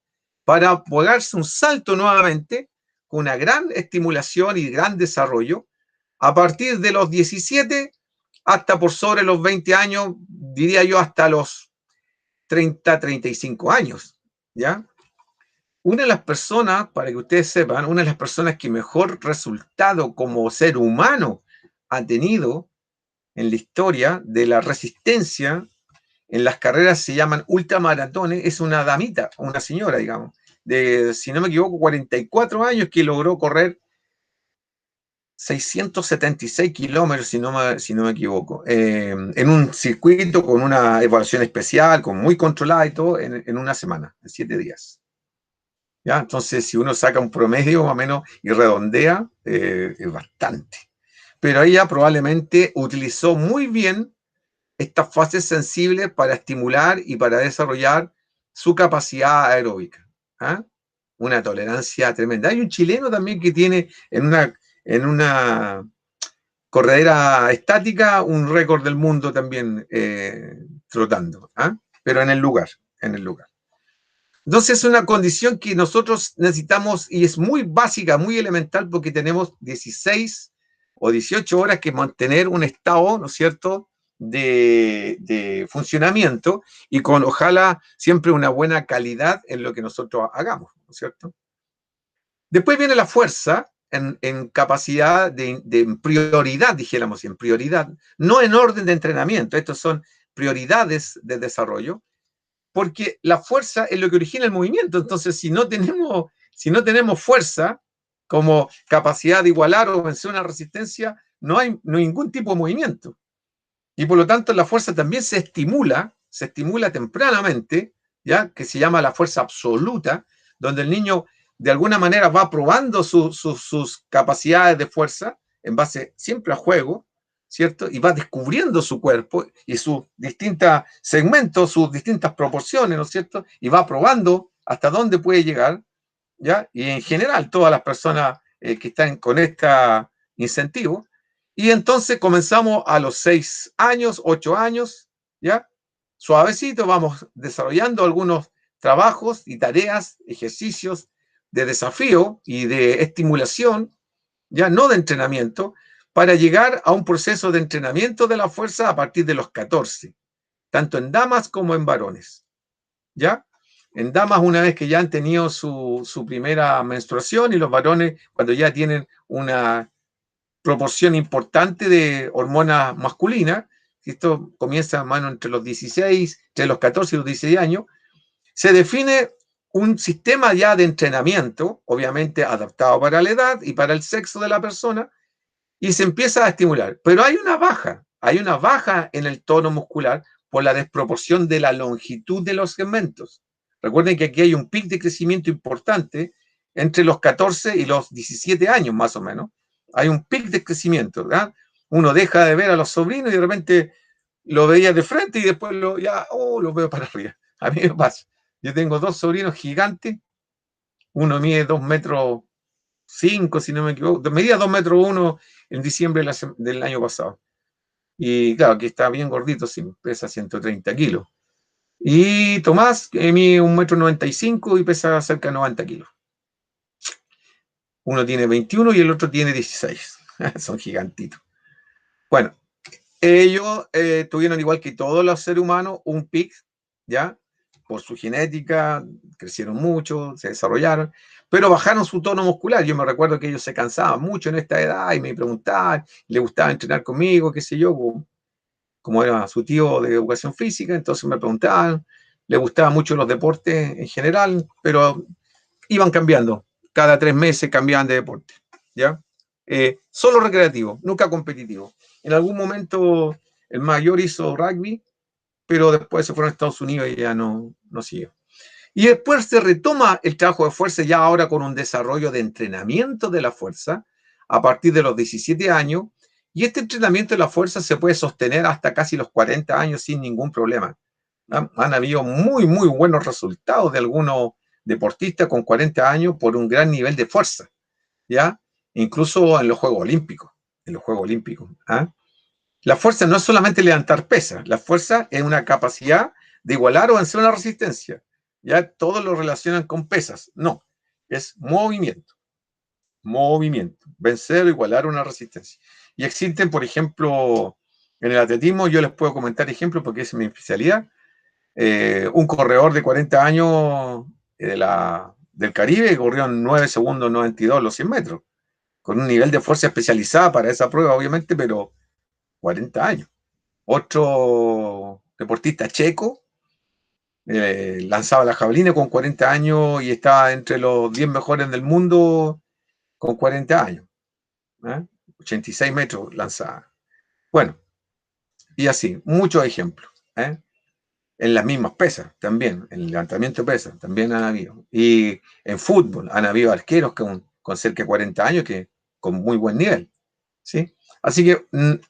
para pegarse un salto nuevamente con una gran estimulación y gran desarrollo a partir de los 17 hasta por sobre los 20 años, diría yo hasta los 30, 35 años, ¿ya? Una de las personas, para que ustedes sepan, una de las personas que mejor resultado como ser humano ha tenido en la historia de la resistencia en las carreras se llaman ultramaratones, es una damita, una señora, digamos, de, si no me equivoco, 44 años que logró correr 676 kilómetros, si no me equivoco, en un circuito con una evaluación especial, con muy controlada y todo, en una semana, en 7 días. ¿Ya? Entonces, si uno saca un promedio más o menos y redondea, es bastante. Pero ella probablemente utilizó muy bien estas fases sensibles para estimular y para desarrollar su capacidad aeróbica. ¿Ah? Una tolerancia tremenda. Hay un chileno también que tiene en una corredera estática un récord del mundo también trotando, ¿ah? Pero en el lugar. Entonces es una condición que nosotros necesitamos y es muy básica, muy elemental, porque tenemos 16 o 18 horas que mantener un estado, ¿no es cierto?, de funcionamiento y con ojalá siempre una buena calidad en lo que nosotros hagamos, ¿no es cierto? Después viene la fuerza en capacidad de prioridad, dijéramos, en prioridad, no en orden de entrenamiento, estos son prioridades de desarrollo, porque la fuerza es lo que origina el movimiento. Entonces, si no tenemos fuerza como capacidad de igualar o vencer una resistencia, no hay ningún tipo de movimiento. Y por lo tanto, la fuerza también se estimula tempranamente, ¿ya? Que se llama la fuerza absoluta, donde el niño de alguna manera va probando sus capacidades de fuerza en base siempre a juego, ¿cierto? Y va descubriendo su cuerpo y sus distintos segmentos, sus distintas proporciones, ¿no es cierto? Y va probando hasta dónde puede llegar, ¿ya? Y en general, todas las personas que están con este incentivo. Y entonces comenzamos a los 6 años, 8 años, ¿ya? Suavecito vamos desarrollando algunos trabajos y tareas, ejercicios de desafío y de estimulación, ya no de entrenamiento, para llegar a un proceso de entrenamiento de la fuerza a partir de los 14, tanto en damas como en varones, ¿ya? En damas una vez que ya han tenido su primera menstruación y los varones cuando ya tienen una proporción importante de hormonas masculinas, esto comienza más o menos entre los 16, entre los 14 y los 16 años, se define un sistema ya de entrenamiento, obviamente adaptado para la edad y para el sexo de la persona, y se empieza a estimular. Pero hay una baja en el tono muscular por la desproporción de la longitud de los segmentos. Recuerden que aquí hay un pic de crecimiento importante entre los 14 y los 17 años, más o menos. Hay un pic de crecimiento, ¿verdad? Uno deja de ver a los sobrinos y de repente lo veía de frente y después lo veo para arriba. A mí me pasa. Yo tengo 2 sobrinos gigantes. Uno mide 2 metros 5, si no me equivoco. Medía 2 metros 1 en diciembre del año pasado. Y claro, que está bien gordito, sí, pesa 130 kilos. Y Tomás mide 1,95 m y pesa cerca de 90 kilos. Uno tiene 21 y el otro tiene 16. Son gigantitos. Bueno, ellos tuvieron, igual que todos los seres humanos, un pic, ¿ya? Por su genética, crecieron mucho, se desarrollaron, pero bajaron su tono muscular. Yo me recuerdo que ellos se cansaban mucho en esta edad y me preguntaban, les gustaba entrenar conmigo, qué sé yo, como era su tío de educación física, entonces me preguntaban, les gustaban mucho los deportes en general, pero iban cambiando. Cada 3 meses cambiaban de deporte, ¿ya? Solo recreativo, nunca competitivo. En algún momento el mayor hizo rugby, pero después se fueron a Estados Unidos y ya no siguió. Y después se retoma el trabajo de fuerza ya ahora con un desarrollo de entrenamiento de la fuerza a partir de los 17 años. Y este entrenamiento de la fuerza se puede sostener hasta casi los 40 años sin ningún problema. Han habido muy, muy buenos resultados de algunos deportistas con 40 años por un gran nivel de fuerza, ¿ya? Incluso en los Juegos Olímpicos. En los Juegos Olímpicos. ¿Ah? La fuerza no es solamente levantar pesas, la fuerza es una capacidad de igualar o vencer una resistencia. Ya todos lo relacionan con pesas. No, es movimiento. Movimiento. Vencer o igualar una resistencia. Y existen, por ejemplo, en el atletismo, yo les puedo comentar ejemplos porque es mi especialidad. Un corredor de 40 años del Caribe corrió en 9 segundos 92 los 100 metros, con un nivel de fuerza especializada para esa prueba, obviamente, pero 40 años. Otro deportista checo lanzaba la jabalina con 40 años y estaba entre los 10 mejores del mundo con 40 años. 86 metros lanzaba. Bueno, y así, muchos ejemplos. En las mismas pesas también, en el levantamiento de pesas también han habido. Y en fútbol han habido arqueros con cerca de 40 años que con muy buen nivel. ¿Sí? Así que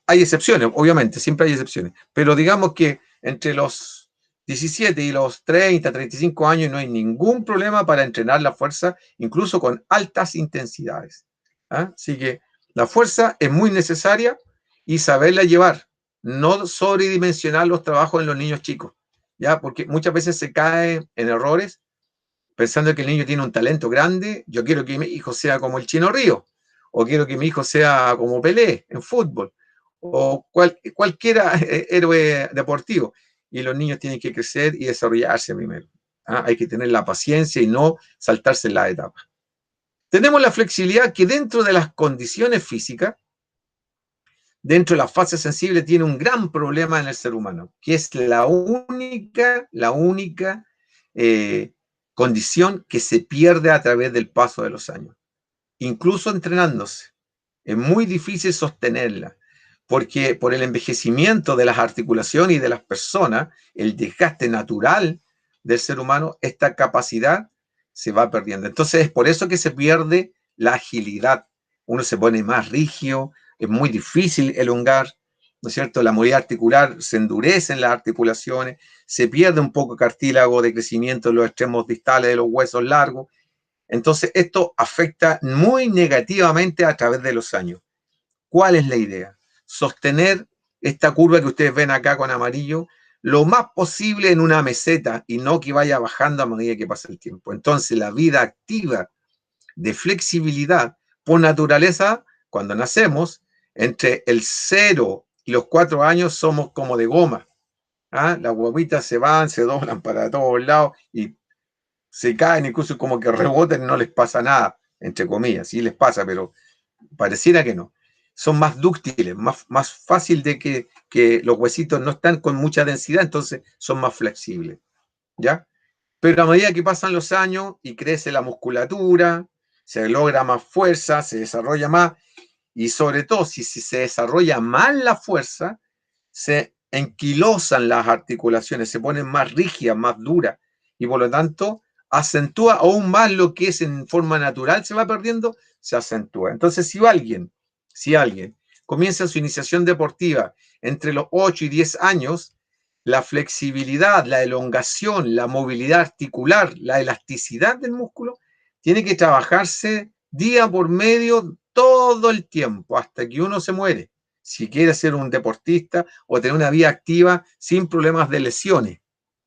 hay excepciones, obviamente, siempre hay excepciones, pero digamos que entre los 17 y los 30, 35 años no hay ningún problema para entrenar la fuerza, incluso con altas intensidades. Así que la fuerza es muy necesaria y saberla llevar, no sobredimensionar los trabajos en los niños chicos, ¿ya? Porque muchas veces se cae en errores pensando que el niño tiene un talento grande. Yo quiero que mi hijo sea como el Chino Río, o quiero que mi hijo sea como Pelé en fútbol, o cualquiera héroe deportivo. Y los niños tienen que crecer y desarrollarse primero. Hay que tener la paciencia y no saltarse la etapa. Tenemos la flexibilidad que dentro de las condiciones físicas, dentro de la fase sensible, tiene un gran problema en el ser humano, que es la única condición que se pierde a través del paso de los años. Incluso entrenándose, es muy difícil sostenerla, porque por el envejecimiento de las articulaciones y de las personas, el desgaste natural del ser humano, esta capacidad se va perdiendo. Entonces es por eso que se pierde la agilidad. Uno se pone más rígido, es muy difícil elongar, ¿no es cierto? La movilidad articular se endurece en las articulaciones, se pierde un poco cartílago de crecimiento en los extremos distales de los huesos largos. Entonces, esto afecta muy negativamente a través de los años. ¿Cuál es la idea? Sostener esta curva que ustedes ven acá con amarillo lo más posible en una meseta y no que vaya bajando a medida que pasa el tiempo. Entonces, la vida activa de flexibilidad, por naturaleza, cuando nacemos, entre el 0 y los 4 años somos como de goma. Las guaguitas se van, se doblan para todos lados y se caen, incluso como que rebotan y no les pasa nada, entre comillas, sí les pasa, pero pareciera que no. Son más dúctiles, más fácil de que los huesitos no están con mucha densidad, entonces son más flexibles, ¿ya? Pero a medida que pasan los años y crece la musculatura, se logra más fuerza, se desarrolla más, y sobre todo si se desarrolla mal la fuerza, se enquilosan las articulaciones, se ponen más rígidas, más duras, y por lo tanto acentúa aún más lo que es en forma natural, se va perdiendo, se acentúa. Entonces, si alguien comienza su iniciación deportiva entre los 8 y 10 años, la flexibilidad, la elongación, la movilidad articular, la elasticidad del músculo, tiene que trabajarse día por medio todo el tiempo, hasta que uno se muere, si quiere ser un deportista o tener una vida activa sin problemas de lesiones.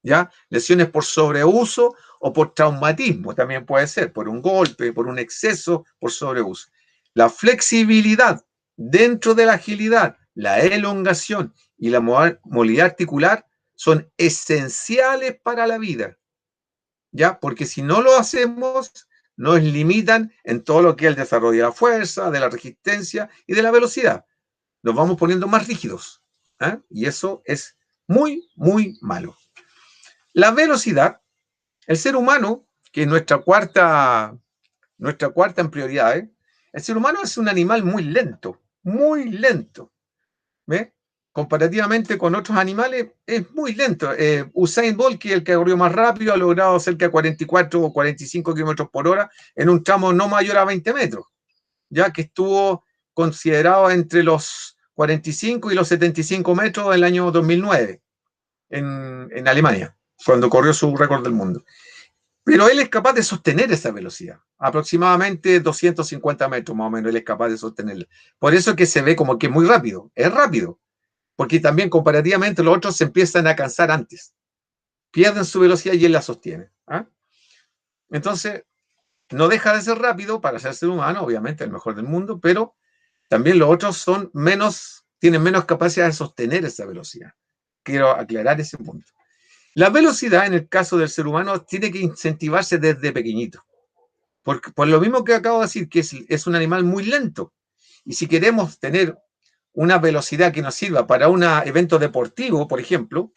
¿ya? Lesiones por sobreuso o por traumatismo, también puede ser, por un golpe, por un exceso, por sobreuso. La flexibilidad dentro de la agilidad, la elongación y la movilidad articular son esenciales para la vida, ¿ya? Porque si no lo hacemos, nos limitan en todo lo que es el desarrollo de la fuerza, de la resistencia y de la velocidad. Nos vamos poniendo más rígidos, ¿eh? Y eso es muy, muy malo. La velocidad, el ser humano, que es nuestra cuarta en prioridades, el ser humano es un animal muy lento, ¿ves? Comparativamente con otros animales, es muy lento. Usain Bolt, que es el que corrió más rápido, ha logrado cerca de 44 o 45 kilómetros por hora en un tramo no mayor a 20 metros, ya que estuvo considerado entre los 45 y los 75 metros en el año 2009 en Alemania, cuando corrió su récord del mundo. Pero él es capaz de sostener esa velocidad, aproximadamente 250 metros más o menos, él es capaz de sostenerla. Por eso es que se ve como que es muy rápido, es rápido, porque también comparativamente los otros se empiezan a cansar antes, pierden su velocidad y él la sostiene. ¿Ah? Entonces, no deja de ser rápido para ser humano, obviamente el mejor del mundo, pero también los otros son menos, tienen menos capacidad de sostener esa velocidad. Quiero aclarar ese punto. La velocidad, en el caso del ser humano, tiene que incentivarse desde pequeñito. Por lo mismo que acabo de decir, que es un animal muy lento. Y si queremos tener una velocidad que nos sirva para un evento deportivo, por ejemplo,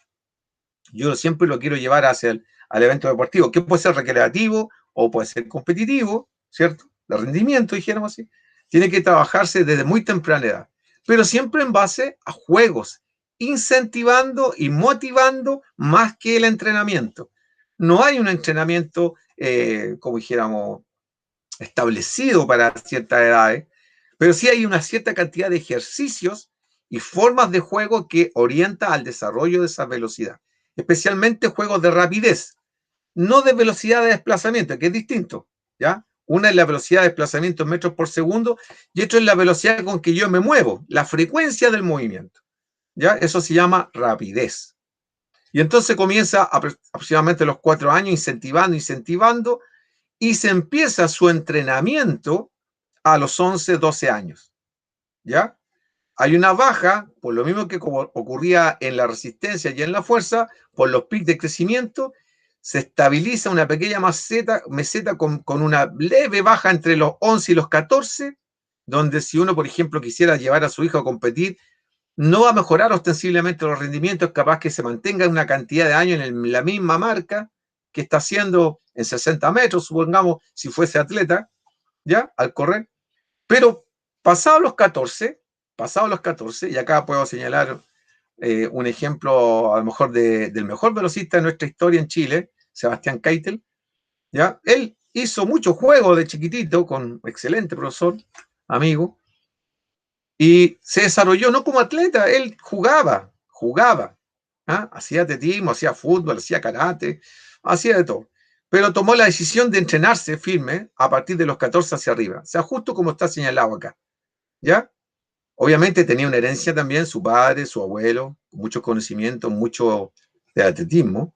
yo siempre lo quiero llevar al evento deportivo, que puede ser recreativo o puede ser competitivo, ¿cierto? De rendimiento, dijéramos así. Tiene que trabajarse desde muy temprana edad, pero siempre en base a juegos, incentivando y motivando más que el entrenamiento. No hay un entrenamiento, como dijéramos, establecido para ciertas edades, pero sí hay una cierta cantidad de ejercicios y formas de juego que orienta al desarrollo de esa velocidad, especialmente juegos de rapidez, no de velocidad de desplazamiento, que es distinto, ¿ya? Una es la velocidad de desplazamiento en metros por segundo y otra es la velocidad con que yo me muevo, la frecuencia del movimiento, ¿ya? Eso se llama rapidez. Y entonces comienza aproximadamente a los 4 años incentivando, y se empieza su entrenamiento a los 11, 12 años, ¿ya? Hay una baja, por lo mismo que como ocurría en la resistencia y en la fuerza, por los picos de crecimiento, se estabiliza una pequeña meseta con una leve baja entre los 11 y los 14, donde si uno, por ejemplo, quisiera llevar a su hijo a competir, no va a mejorar ostensiblemente los rendimientos, capaz que se mantenga una cantidad de años en la misma marca que está haciendo en 60 metros, supongamos, si fuese atleta, ¿ya? Al correr. Pero pasados los 14, y acá puedo señalar un ejemplo a lo mejor del mejor velocista de nuestra historia en Chile, Sebastián Keitel, ¿ya? Él hizo mucho juego de chiquitito con un excelente profesor, amigo, y se desarrolló no como atleta, él jugaba, ¿ah? Hacía atletismo, hacía fútbol, hacía karate, hacía de todo. Pero tomó la decisión de entrenarse firme a partir de los 14 hacia arriba. O sea, justo como está señalado acá, ¿ya? Obviamente tenía una herencia también, su padre, su abuelo, mucho conocimiento, mucho de atletismo,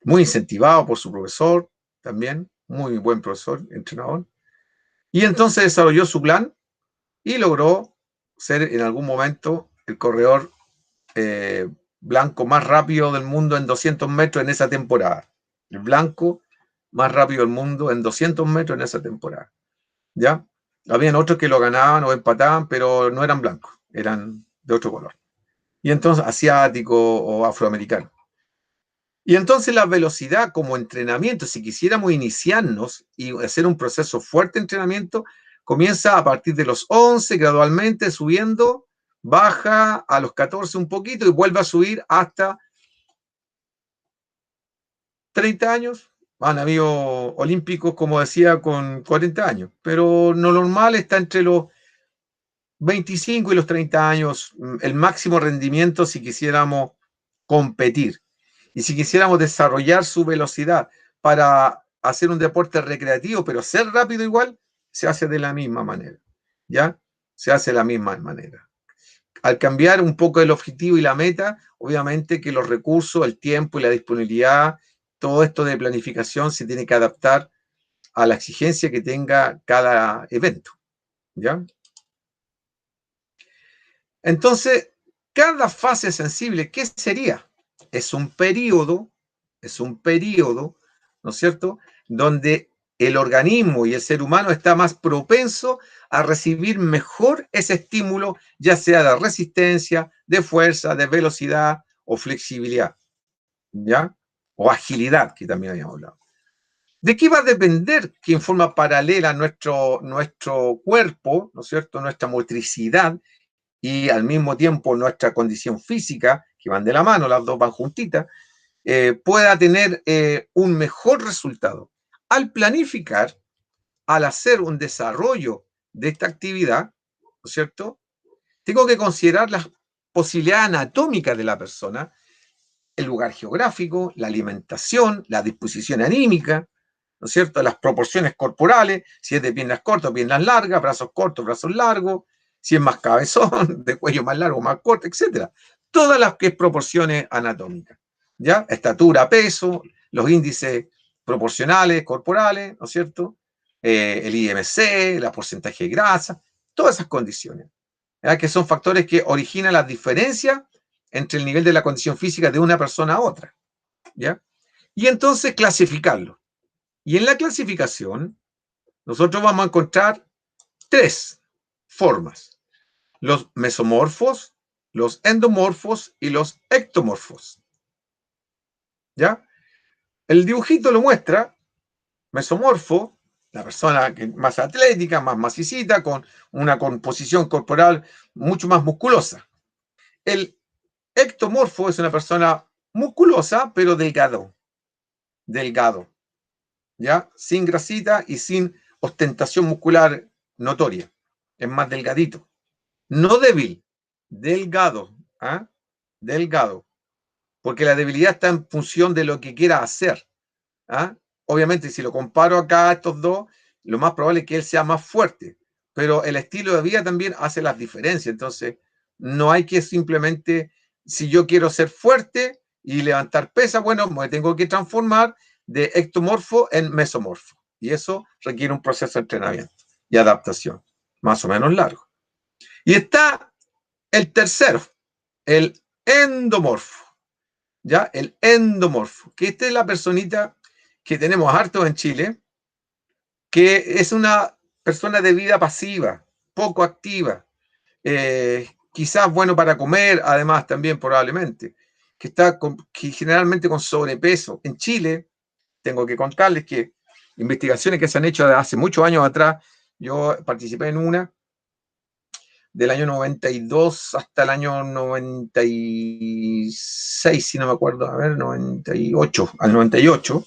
muy incentivado por su profesor también, muy buen profesor, entrenador. Y entonces desarrolló su plan y logró ser en algún momento el corredor blanco más rápido del mundo en 200 metros en esa temporada. El blanco más rápido del mundo en 200 metros en esa temporada. ¿Ya? Habían otros que lo ganaban o empataban, pero no eran blancos, eran de otro color. Y entonces asiático o afroamericano. Y entonces la velocidad como entrenamiento, si quisiéramos iniciarnos y hacer un proceso fuerte de entrenamiento, comienza a partir de los 11, gradualmente subiendo, baja a los 14 un poquito y vuelve a subir hasta 30 años. Han habido olímpicos, como decía, con 40 años, pero lo normal está entre los 25 y los 30 años, el máximo rendimiento si quisiéramos competir. Y si quisiéramos desarrollar su velocidad para hacer un deporte recreativo, pero ser rápido igual, se hace de la misma manera, ¿ya? Se hace de la misma manera. al cambiar un poco el objetivo y la meta, obviamente que los recursos, el tiempo y la disponibilidad, todo esto de planificación se tiene que adaptar a la exigencia que tenga cada evento, ¿ya? Entonces, cada fase sensible, ¿qué sería? Es un periodo, ¿no es cierto?, donde el organismo y el ser humano está más propenso a recibir mejor ese estímulo, ya sea de resistencia, de fuerza, de velocidad o flexibilidad, ¿ya? O agilidad, que también habíamos hablado. ¿De qué va a depender que en forma paralela nuestro cuerpo, ¿no es cierto?, nuestra motricidad y al mismo tiempo nuestra condición física, que van de la mano, las dos van juntitas, pueda tener un mejor resultado? Al planificar, al hacer un desarrollo de esta actividad, ¿no es cierto?, tengo que considerar las posibilidades anatómicas de la persona, el lugar geográfico, la alimentación, la disposición anímica, ¿no es cierto?, las proporciones corporales, si es de piernas cortas, piernas largas, brazos cortos, brazos largos, si es más cabezón, de cuello más largo, más corto, etc. Todas las que es proporciones anatómicas, ¿ya? Estatura, peso, los índices proporcionales corporales, ¿no es cierto? El IMC, la porcentaje de grasa, todas esas condiciones, ¿ya? Que son factores que originan las diferencias entre el nivel de la condición física de una persona a otra, ¿ya? Y entonces clasificarlo. Y en la clasificación, nosotros vamos a encontrar tres formas: los mesomorfos, los endomorfos y los ectomorfos, ¿ya? El dibujito lo muestra. Mesomorfo, la persona más atlética, más macicita, con una composición corporal mucho más musculosa. El ectomorfo es una persona musculosa, pero delgado, ¿ya? Sin grasita y sin ostentación muscular notoria. Es más delgadito. No débil, delgado, ¿ah? Delgado. Porque la debilidad está en función de lo que quiera hacer, ¿ah? Obviamente, si lo comparo acá a estos dos, lo más probable es que él sea más fuerte, pero el estilo de vida también hace las diferencias. Entonces, no hay que simplemente, si yo quiero ser fuerte y levantar pesas, bueno, me tengo que transformar de ectomorfo en mesomorfo. Y eso requiere un proceso de entrenamiento y adaptación, más o menos largo. Y está el tercero, el endomorfo, ¿ya? El endomorfo, que esta es la personita que tenemos harto en Chile, que es una persona de vida pasiva, poco activa, quizás bueno para comer, además también probablemente, que está que generalmente con sobrepeso. En Chile, tengo que contarles que investigaciones que se han hecho de hace muchos años atrás, yo participé en una, del año 92 hasta el año 96, si no me acuerdo, a ver, 98, al 98,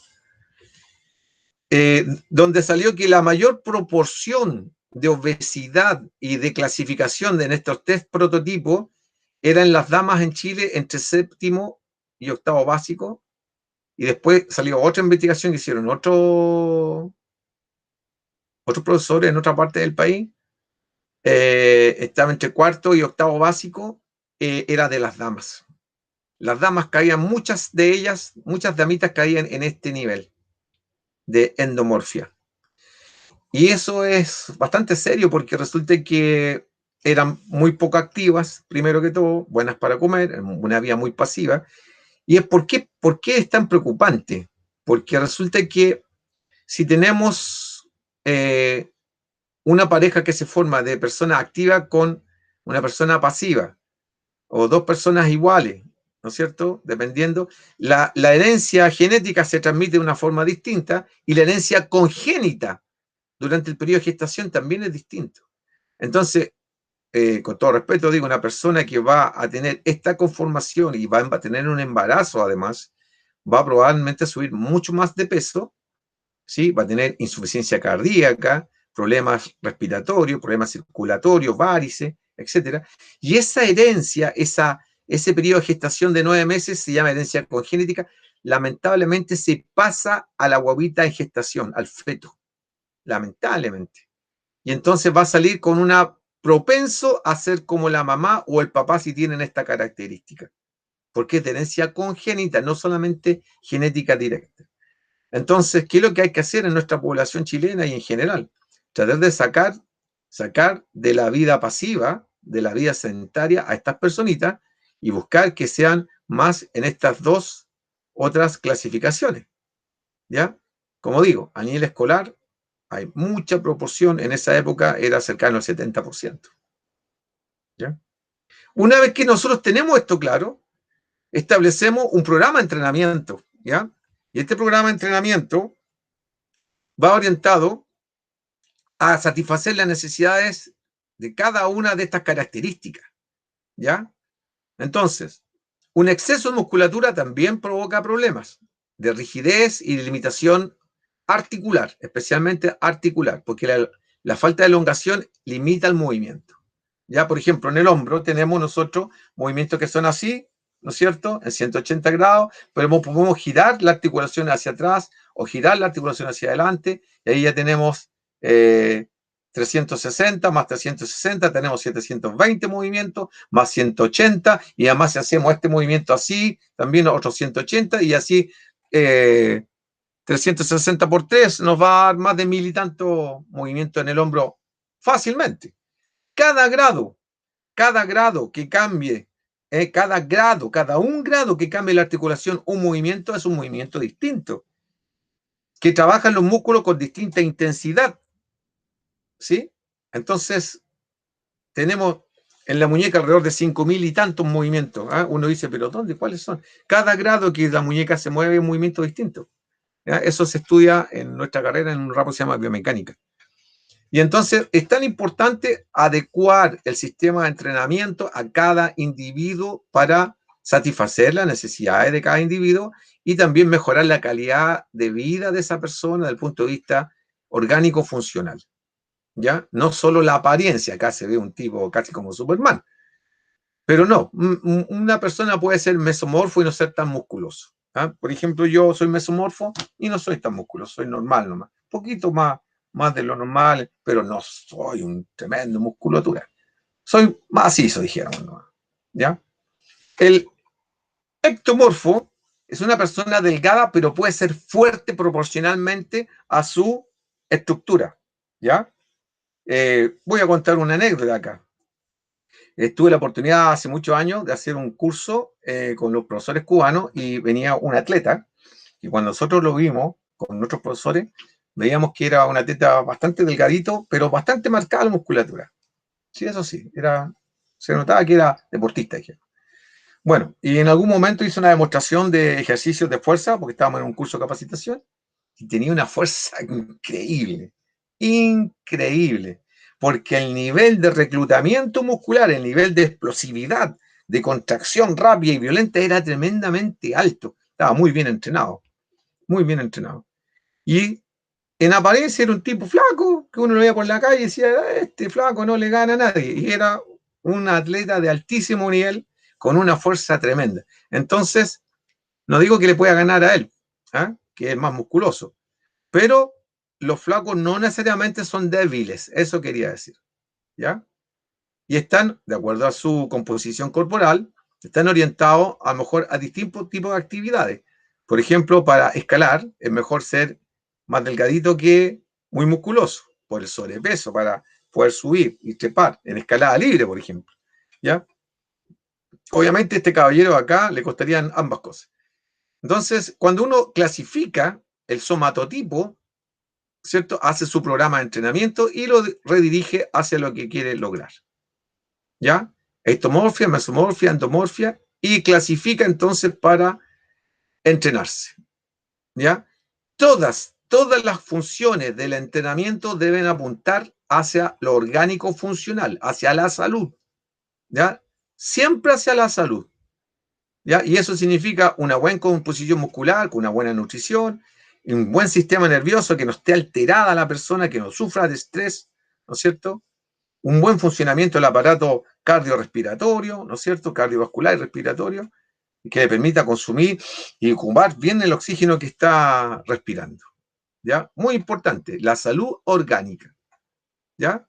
donde salió que la mayor proporción de obesidad y de clasificación en estos test prototipos eran las damas en Chile entre séptimo y octavo básico, y después salió otra investigación que hicieron otros profesores en otra parte del país, estaba entre cuarto y octavo básico, era de las damas. Las damas caían, muchas de ellas, muchas damitas caían en este nivel de endomorfia. Y eso es bastante serio porque resulta que eran muy poco activas, primero que todo, buenas para comer, una vida muy pasiva. ¿Y es por qué es tan preocupante? Porque resulta que si tenemos una pareja que se forma de persona activa con una persona pasiva, o dos personas iguales, ¿no es cierto? Dependiendo, la herencia genética se transmite de una forma distinta y la herencia congénita durante el periodo de gestación también es distinto. Entonces, con todo respeto, digo, una persona que va a tener esta conformación y va a tener un embarazo, además, va probablemente a subir mucho más de peso, ¿sí? Va a tener insuficiencia cardíaca, problemas respiratorios, problemas circulatorios, varices, etc. Y esa herencia, ese periodo de gestación de 9 meses se llama herencia congénita, lamentablemente se pasa a la guaguita en gestación, al feto, lamentablemente. Y entonces va a salir con una propenso a ser como la mamá o el papá si tienen esta característica, porque es herencia congénita, no solamente genética directa. Entonces, ¿qué es lo que hay que hacer en nuestra población chilena y en general? Tratar de sacar de la vida pasiva, de la vida sedentaria a estas personitas y buscar que sean más en estas dos otras clasificaciones, ¿ya? Como digo, a nivel escolar hay mucha proporción, en esa época era cercano al 70%, ¿ya? Una vez que nosotros tenemos esto claro, establecemos un programa de entrenamiento, ¿ya? Y este programa de entrenamiento va orientado a satisfacer las necesidades de cada una de estas características, ¿ya? Entonces, un exceso de musculatura también provoca problemas de rigidez y de limitación articular, especialmente articular, porque la falta de elongación limita el movimiento. Ya, por ejemplo, en el hombro tenemos nosotros movimientos que son así, ¿no es cierto? En 180 grados, pero podemos girar la articulación hacia atrás o girar la articulación hacia adelante, y ahí ya tenemos 360 más 360, tenemos 720 movimientos, más 180, y además si hacemos este movimiento así, también otros 180, y así 360 por 3 nos va a dar más de 1000 y tanto movimientos en el hombro fácilmente. Cada grado que cambie, cada un grado que cambie la articulación, un movimiento es un movimiento distinto, que trabajan los músculos con distinta intensidad, ¿sí? Entonces, tenemos en la muñeca alrededor de 5000 y tantos movimientos. ¿Ah? Uno dice, ¿pero dónde? ¿Cuáles son? Cada grado que la muñeca se mueve es un movimiento distinto. ¿Ya? Eso se estudia en nuestra carrera en un ramo que se llama biomecánica. Y entonces es tan importante adecuar el sistema de entrenamiento a cada individuo para satisfacer las necesidades de cada individuo y también mejorar la calidad de vida de esa persona desde el punto de vista orgánico funcional. ¿Ya? No solo la apariencia, acá se ve un tipo casi como Superman, pero no, una persona puede ser mesomorfo y no ser tan musculoso. ¿Ah? Por ejemplo, yo soy mesomorfo y no soy tan musculoso, soy normal nomás, un poquito más de lo normal, pero no soy un tremendo musculatura. Soy macizo, dijéramos, ¿no? ¿Ya? El ectomorfo es una persona delgada, pero puede ser fuerte proporcionalmente a su estructura, ¿ya? Voy a contar una anécdota acá. Tuve la oportunidad hace muchos años de hacer un curso con los profesores cubanos y venía un atleta, y cuando nosotros lo vimos con nuestros profesores, veíamos que era un atleta bastante delgadito, pero bastante marcada la musculatura. Sí, eso sí, se notaba que era deportista. Bueno, y en algún momento hizo una demostración de ejercicios de fuerza, porque estábamos en un curso de capacitación, y tenía una fuerza increíble, increíble, porque el nivel de reclutamiento muscular, el nivel de explosividad, de contracción rápida y violenta era tremendamente alto. Estaba muy bien entrenado, muy bien entrenado. Y en apariencia era un tipo flaco, que uno lo veía por la calle y decía, este flaco no le gana a nadie. Y era un atleta de altísimo nivel, con una fuerza tremenda. Entonces, no digo que le pueda ganar a él, ¿eh? Que es más musculoso, pero los flacos no necesariamente son débiles, eso quería decir, ¿ya? Y están, de acuerdo a su composición corporal, están orientados a lo mejor a distintos tipos de actividades. Por ejemplo, para escalar es mejor ser más delgadito que muy musculoso, por el sobrepeso, para poder subir y trepar en escalada libre, por ejemplo, ¿ya? Obviamente este caballero acá le costarían ambas cosas. Entonces, cuando uno clasifica el somatotipo, ¿cierto? Hace su programa de entrenamiento y lo redirige hacia lo que quiere lograr. ¿Ya? Ectomorfia, mesomorfia, endomorfia, y clasifica entonces para entrenarse. ¿Ya? Todas las funciones del entrenamiento deben apuntar hacia lo orgánico funcional, hacia la salud. ¿Ya? Siempre hacia la salud. ¿Ya? Y eso significa una buena composición muscular, con una buena nutrición, un buen sistema nervioso, que no esté alterada la persona, que no sufra de estrés, ¿no es cierto? Un buen funcionamiento del aparato cardiorrespiratorio, ¿no es cierto? Cardiovascular y respiratorio, que le permita consumir y ocupar bien el oxígeno que está respirando. ¿Ya? Muy importante, la salud orgánica. ¿Ya?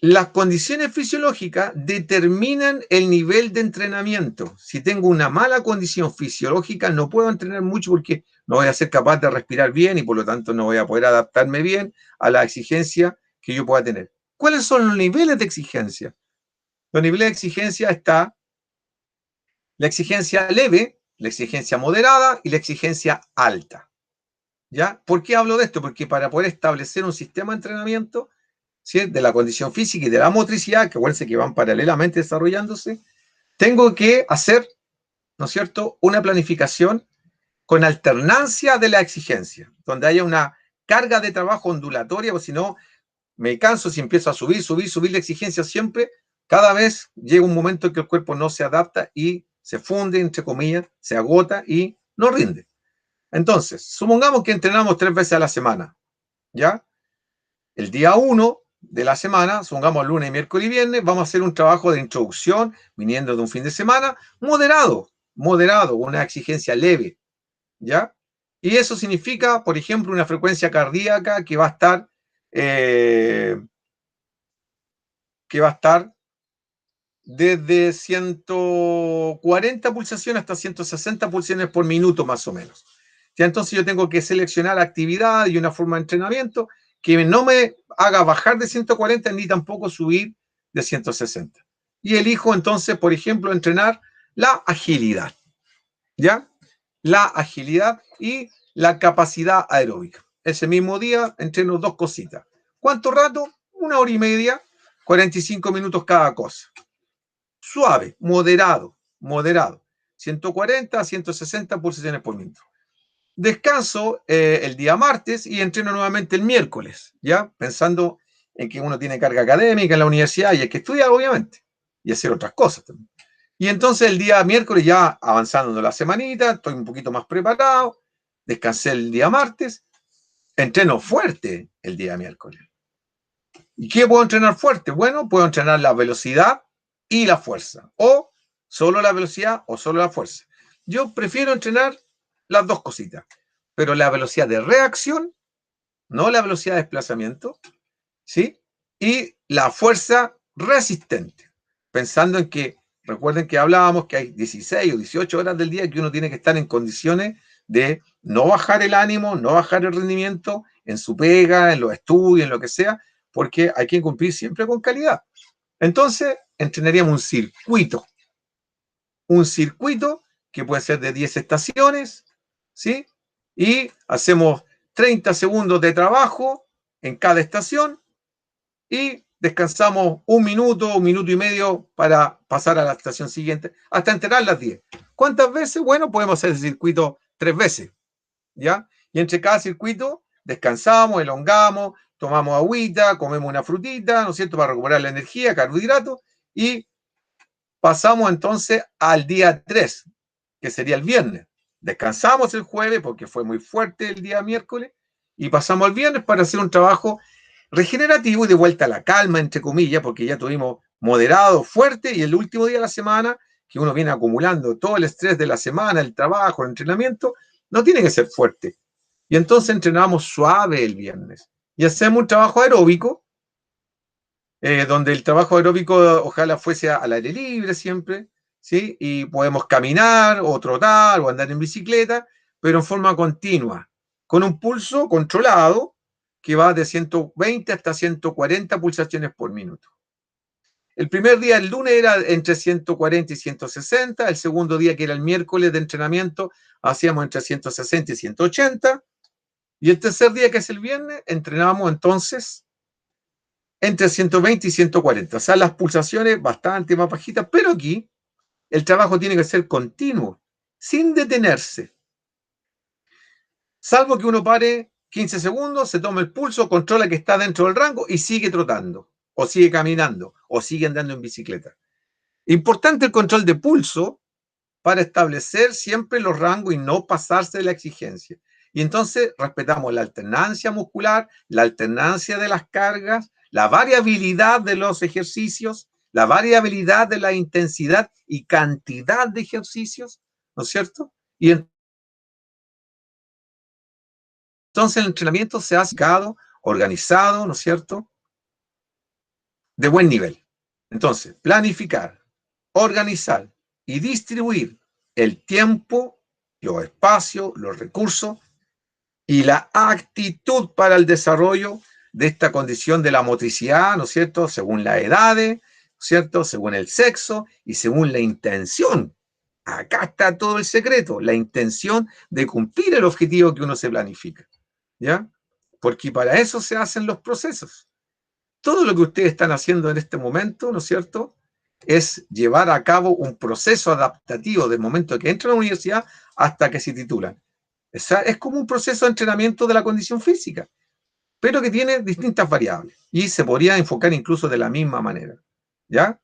Las condiciones fisiológicas determinan el nivel de entrenamiento. Si tengo una mala condición fisiológica, no puedo entrenar mucho porque no voy a ser capaz de respirar bien y por lo tanto no voy a poder adaptarme bien a la exigencia que yo pueda tener. ¿Cuáles son los niveles de exigencia? Los niveles de exigencia está la exigencia leve, la exigencia moderada y la exigencia alta. ¿Ya? ¿Por qué hablo de esto? Porque para poder establecer un sistema de entrenamiento, ¿sí?, de la condición física y de la motricidad, que acuérdense que van paralelamente desarrollándose, tengo que hacer, ¿no es cierto?, una planificación con alternancia de la exigencia, donde haya una carga de trabajo ondulatoria, porque si no, me canso si empiezo a subir la exigencia siempre, cada vez llega un momento en que el cuerpo no se adapta y se funde, entre comillas, se agota y no rinde. Entonces, supongamos que entrenamos 3 veces a la semana, ¿ya? El día 1 de la semana, supongamos lunes, miércoles y viernes, vamos a hacer un trabajo de introducción, viniendo de un fin de semana, moderado, una exigencia leve, ¿ya? Y eso significa, por ejemplo, una frecuencia cardíaca que va a estar, desde 140 pulsaciones hasta 160 pulsaciones por minuto, más o menos. Ya, entonces yo tengo que seleccionar actividad y una forma de entrenamiento que no me haga bajar de 140 ni tampoco subir de 160. Y elijo entonces, por ejemplo, entrenar la agilidad, ¿ya? La agilidad y la capacidad aeróbica. Ese mismo día entreno 2 cositas. ¿Cuánto rato? 1 hora y media, 45 minutos cada cosa. Suave, moderado, 140 a 160 pulsaciones por minuto. Descanso el día martes y entreno nuevamente el miércoles, ¿ya? Pensando en que uno tiene carga académica en la universidad y hay que estudiar, obviamente, y hacer otras cosas también. Y entonces el día miércoles, ya avanzando la semanita, estoy un poquito más preparado, descansé el día martes, entreno fuerte el día miércoles. ¿Y qué puedo entrenar fuerte? Bueno, puedo entrenar la velocidad y la fuerza, o solo la velocidad o solo la fuerza. Yo prefiero entrenar las dos cositas, pero la velocidad de reacción, no la velocidad de desplazamiento, ¿sí? Y la fuerza resistente, pensando en que, recuerden que hablábamos que hay 16 o 18 horas del día que uno tiene que estar en condiciones de no bajar el ánimo, no bajar el rendimiento en su pega, en los estudios, en lo que sea, porque hay que cumplir siempre con calidad. Entonces, entrenaríamos un circuito que puede ser de 10 estaciones, ¿sí? Y hacemos 30 segundos de trabajo en cada estación y descansamos un minuto y medio para pasar a la estación siguiente, hasta entrenar las 10. ¿Cuántas veces? Bueno, podemos hacer el circuito 3 veces, ¿ya? Y entre cada circuito descansamos, elongamos, tomamos agüita, comemos una frutita, ¿no es cierto?, para recuperar la energía, carbohidratos, y pasamos entonces al día 3, que sería el viernes. Descansamos el jueves porque fue muy fuerte el día miércoles y pasamos al viernes para hacer un trabajo regenerativo y de vuelta a la calma, entre comillas, porque ya tuvimos moderado, fuerte, y el último día de la semana, que uno viene acumulando todo el estrés de la semana, el trabajo, el entrenamiento, no tiene que ser fuerte. Y entonces entrenamos suave el viernes. Y hacemos un trabajo aeróbico, donde el trabajo aeróbico ojalá fuese al aire libre siempre, ¿sí? Y podemos caminar o trotar o andar en bicicleta, pero en forma continua, con un pulso controlado que va de 120 hasta 140 pulsaciones por minuto. El primer día, el lunes, era entre 140 y 160, el segundo día, que era el miércoles de entrenamiento, hacíamos entre 160 y 180, y el tercer día, que es el viernes, entrenábamos entonces entre 120 y 140, o sea, las pulsaciones bastante más bajitas, pero aquí el trabajo tiene que ser continuo, sin detenerse. Salvo que uno pare 15 segundos, se toma el pulso, controla que está dentro del rango y sigue trotando, o sigue caminando, o sigue andando en bicicleta. Importante el control de pulso para establecer siempre los rangos y no pasarse de la exigencia. Y entonces respetamos la alternancia muscular, la alternancia de las cargas, la variabilidad de los ejercicios, la variabilidad de la intensidad y cantidad de ejercicios, ¿no es cierto? Y entonces el entrenamiento se ha organizado, ¿no es cierto? de buen nivel. Entonces, planificar, organizar y distribuir el tiempo, los espacios, los recursos y la actitud para el desarrollo de esta condición de la motricidad, ¿no es cierto?, según las edades, ¿no es cierto?, según el sexo y según la intención. Acá está todo el secreto, la intención de cumplir el objetivo que uno se planifica, ¿ya? Porque para eso se hacen los procesos. Todo lo que ustedes están haciendo en este momento, ¿no es cierto?, es llevar a cabo un proceso adaptativo del momento que entran a la universidad hasta que se titulan. Es como un proceso de entrenamiento de la condición física, pero que tiene distintas variables y se podría enfocar incluso de la misma manera, ¿ya?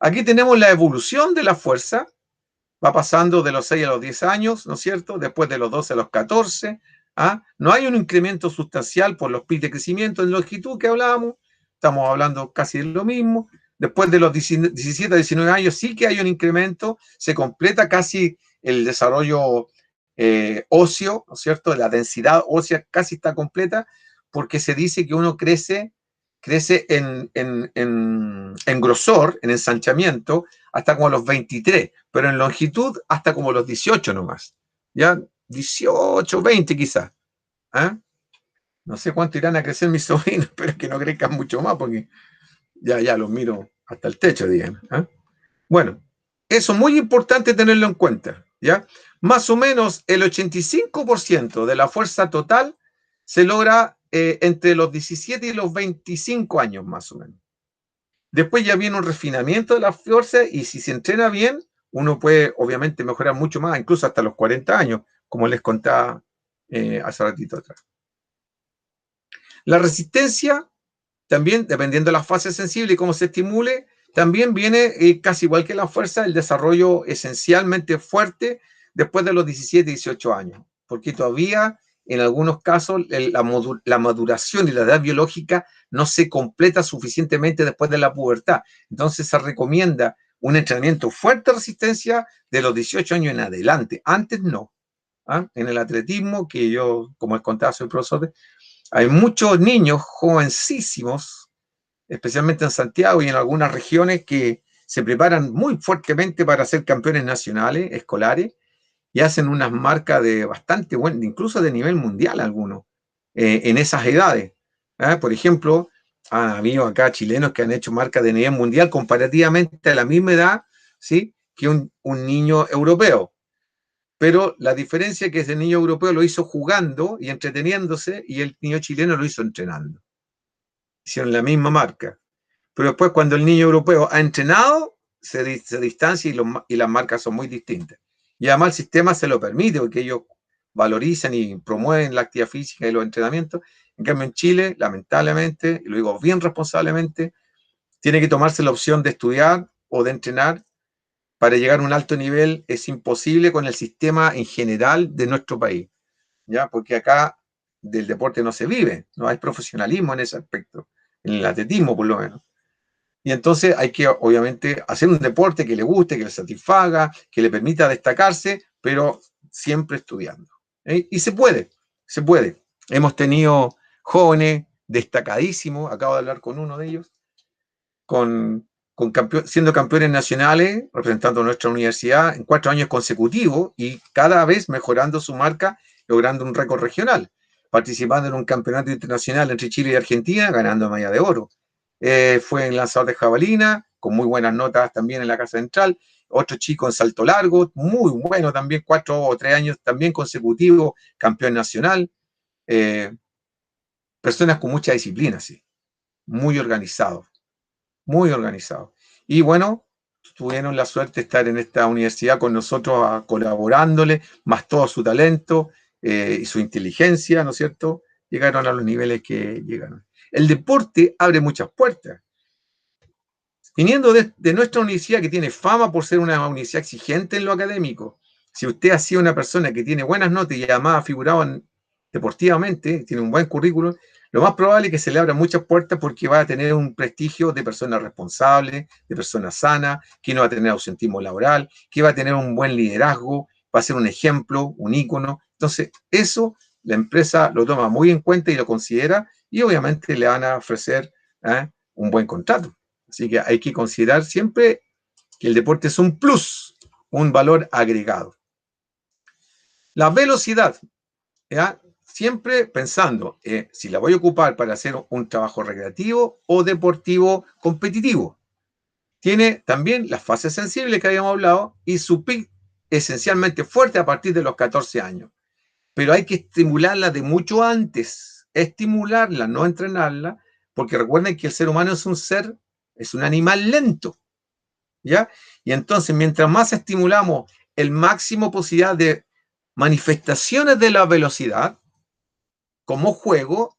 Aquí tenemos la evolución de la fuerza, va pasando de los 6 a los 10 años, ¿no es cierto? Después de los 12 a los 14, ¿ah? No hay un incremento sustancial por los picos de crecimiento en longitud que hablábamos, estamos hablando casi de lo mismo. Después de los 17 a 19 años sí que hay un incremento, se completa casi el desarrollo óseo, ¿no es cierto? La densidad ósea casi está completa, porque se dice que uno crece en grosor, en ensanchamiento, hasta como los 23, pero en longitud hasta como los 18 nomás. Ya 18, 20 quizás. ¿Ah? No sé cuánto irán a crecer mis sobrinos, pero que no crezcan mucho más, porque ya los miro hasta el techo, digan. ¿Ah? Bueno, eso es muy importante tenerlo en cuenta, ¿ya? Más o menos el 85% de la fuerza total se logra entre los 17 y los 25 años, más o menos. Después ya viene un refinamiento de la fuerza y si se entrena bien, uno puede obviamente mejorar mucho más, incluso hasta los 40 años, como les contaba hace ratito atrás. La resistencia, también dependiendo de la fase sensible y cómo se estimule, también viene casi igual que la fuerza, el desarrollo esencialmente fuerte después de los 17, 18 años, porque todavía en algunos casos la maduración y la edad biológica no se completa suficientemente después de la pubertad. Entonces se recomienda un entrenamiento fuerte de resistencia de los 18 años en adelante. Antes no. ¿Ah? En el atletismo, que yo, como les contaba, soy profesor, hay muchos niños jovencísimos, especialmente en Santiago y en algunas regiones, que se preparan muy fuertemente para ser campeones nacionales, escolares, y hacen unas marcas de bastante buen, incluso de nivel mundial algunos, en esas edades. Por ejemplo, ha habido acá chilenos que han hecho marcas de nivel mundial comparativamente a la misma edad, ¿sí?, que un niño europeo. Pero la diferencia es que ese niño europeo lo hizo jugando y entreteniéndose y el niño chileno lo hizo entrenando. Hicieron la misma marca. Pero después cuando el niño europeo ha entrenado, se distancia y las marcas son muy distintas. Y además el sistema se lo permite, porque ellos valorizan y promueven la actividad física y los entrenamientos. En cambio, en Chile, lamentablemente, y lo digo bien responsablemente, tiene que tomarse la opción de estudiar o de entrenar para llegar a un alto nivel. Es imposible con el sistema en general de nuestro país, ¿ya? Porque acá del deporte no se vive, no hay profesionalismo en ese aspecto, en el atletismo por lo menos. Y entonces hay que, obviamente, hacer un deporte que le guste, que le satisfaga, que le permita destacarse, pero siempre estudiando. Y se puede, se puede. Hemos tenido jóvenes destacadísimos, acabo de hablar con uno de ellos, siendo campeones nacionales, representando a nuestra universidad en 4 años consecutivos y cada vez mejorando su marca, logrando un récord regional, participando en un campeonato internacional entre Chile y Argentina, ganando medalla de oro. Fue en lanzador de jabalina, con muy buenas notas también en la Casa Central. Otro chico en salto largo, muy bueno también, 4 o 3 años también consecutivos, campeón nacional. Personas con mucha disciplina, sí, muy organizados, muy organizados. Y bueno, tuvieron la suerte de estar en esta universidad con nosotros colaborándole, más todo su talento y su inteligencia, ¿no es cierto? Llegaron a los niveles que llegaron. El deporte abre muchas puertas. Viniendo de nuestra universidad, que tiene fama por ser una universidad exigente en lo académico, si usted ha sido una persona que tiene buenas notas y además ha figurado deportivamente, tiene un buen currículum, lo más probable es que se le abran muchas puertas porque va a tener un prestigio de persona responsable, de persona sana, que no va a tener ausentismo laboral, que va a tener un buen liderazgo, va a ser un ejemplo, un ícono. Entonces, eso la empresa lo toma muy en cuenta y lo considera y obviamente le van a ofrecer un buen contrato. Así que hay que considerar siempre que el deporte es un plus, un valor agregado. La velocidad, ¿ya? Siempre pensando si la voy a ocupar para hacer un trabajo recreativo o deportivo competitivo. Tiene también las fases sensibles que habíamos hablado y su pic esencialmente fuerte a partir de los 14 años. Pero hay que estimularla de mucho antes, estimularla, no entrenarla, porque recuerden que el ser humano es un ser, es un animal lento, ¿ya? Y entonces, mientras más estimulamos el máximo posibilidad de manifestaciones de la velocidad como juego,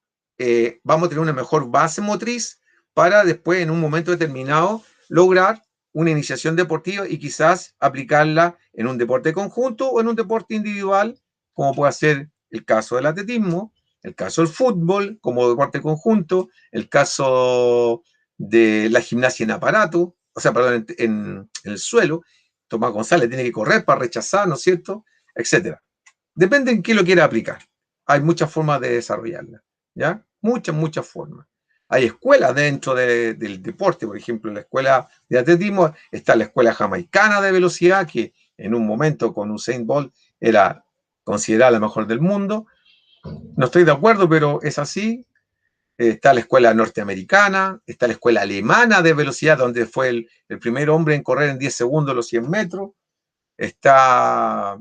vamos a tener una mejor base motriz para después, en un momento determinado, lograr una iniciación deportiva y quizás aplicarla en un deporte conjunto o en un deporte individual, como puede ser el caso del atletismo, el caso del fútbol como deporte conjunto, el caso de la gimnasia en aparato, o sea, perdón, en el suelo. Tomás González tiene que correr para rechazar, ¿no es cierto? Etcétera. Depende en qué lo quiera aplicar. Hay muchas formas de desarrollarla, ¿ya? Muchas formas. Hay escuelas dentro del deporte, por ejemplo, en la escuela de atletismo está la escuela jamaicana de velocidad, que en un momento con Usain Bolt era considerada la mejor del mundo. No estoy de acuerdo, pero es así. Está la escuela norteamericana, está la escuela alemana de velocidad, donde fue el primer hombre en correr en 10 segundos los 100 metros. Está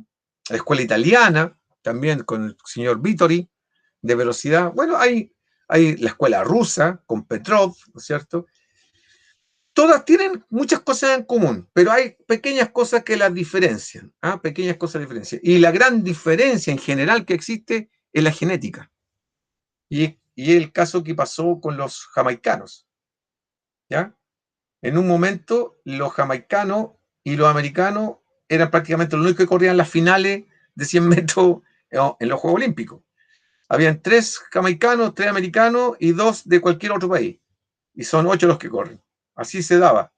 la escuela italiana, también con el señor Vittori, de velocidad. Bueno, hay la escuela rusa, con Petrov, ¿no es cierto? Todas tienen muchas cosas en común, pero hay pequeñas cosas que las diferencian, ¿ah? Pequeñas cosas diferencian. Y la gran diferencia en general que existe es la genética. Y el caso que pasó con los jamaicanos, ¿ya? En un momento, los jamaicanos y los americanos eran prácticamente los únicos que corrían las finales de 100 metros en los Juegos Olímpicos. Habían 3 jamaicanos, 3 americanos y 2 de cualquier otro país. Y son 8 los que corren. Así se daba.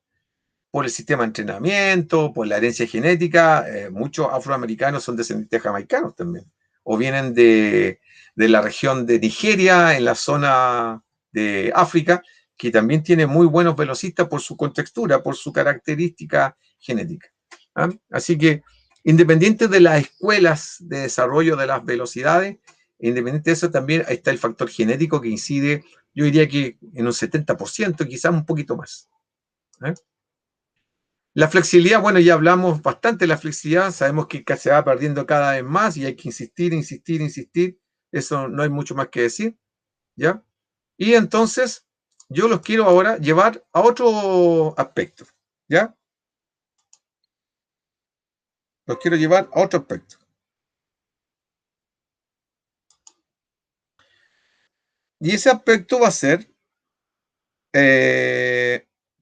Por el sistema de entrenamiento, por la herencia genética, muchos afroamericanos son descendientes jamaicanos también. O vienen de la región de Nigeria, en la zona de África, que también tiene muy buenos velocistas por su contextura, por su característica genética. ¿Ah? Así que, independiente de las escuelas de desarrollo de las velocidades, independiente de eso, también ahí está el factor genético que incide, yo diría que en un 70%, quizás un poquito más. ¿Eh? La flexibilidad, bueno, ya hablamos bastante de la flexibilidad, sabemos que se va perdiendo cada vez más y hay que insistir, insistir, insistir. Eso no hay mucho más que decir, ¿ya? Y entonces, yo los quiero ahora llevar a otro aspecto, ¿ya? Los quiero llevar a otro aspecto. Y ese aspecto va a ser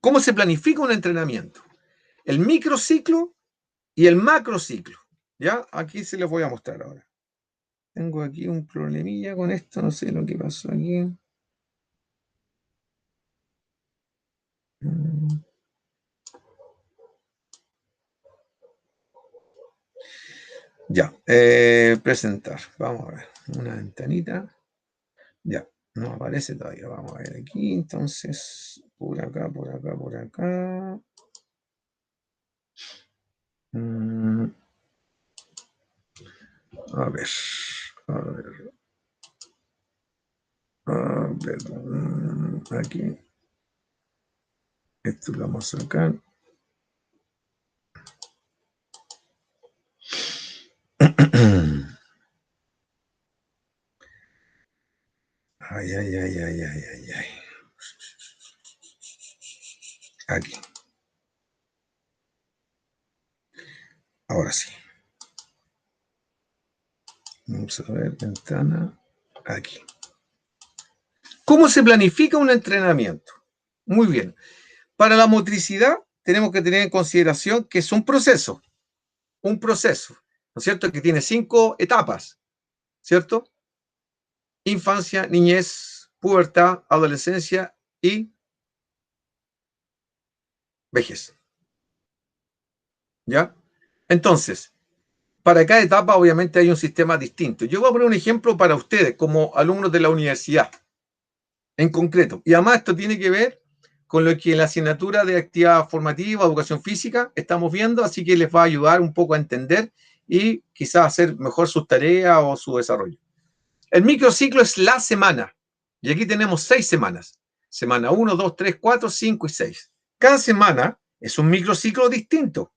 cómo se planifica un entrenamiento. El microciclo y el macrociclo, ¿ya? Aquí se los voy a mostrar ahora. Tengo aquí un problemilla con esto, no sé lo que pasó aquí. Ya, presentar. Vamos a ver, una ventanita. Ya, no aparece todavía. Vamos a ver aquí, entonces, por acá, por acá, por acá. A ver, a ver. A ver, aquí. Esto lo vamos a sacar. Ay, ay, ay, ay, ay, ay, ay. Aquí. Ahora sí. Vamos a ver, ventana. Aquí. ¿Cómo se planifica un entrenamiento? Muy bien. Para la motricidad tenemos que tener en consideración que es un proceso, ¿no es cierto? Que tiene 5 etapas, ¿cierto? Infancia, niñez, pubertad, adolescencia y vejez, ¿ya? Entonces, para cada etapa obviamente hay un sistema distinto. Yo voy a poner un ejemplo para ustedes como alumnos de la universidad, en concreto. Y además esto tiene que ver con lo que en la asignatura de actividad formativa, educación física, estamos viendo, así que les va a ayudar un poco a entender y quizás hacer mejor sus tareas o su desarrollo. El microciclo es la semana, y aquí tenemos 6 semanas. Semana 1, 2, 3, 4, 5 y 6. Cada semana es un microciclo distinto.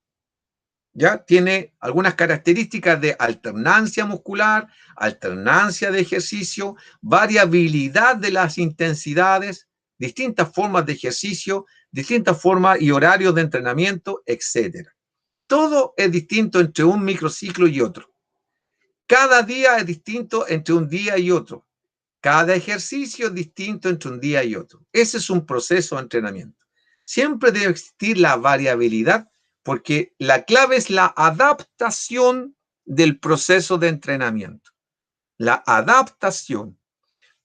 ¿Ya? Tiene algunas características de alternancia muscular, alternancia de ejercicio, variabilidad de las intensidades, distintas formas de ejercicio, distintas formas y horarios de entrenamiento, etc. Todo es distinto entre un microciclo y otro. Cada día es distinto entre un día y otro. Cada ejercicio es distinto entre un día y otro. Ese es un proceso de entrenamiento. Siempre debe existir la variabilidad porque la clave es la adaptación del proceso de entrenamiento. La adaptación,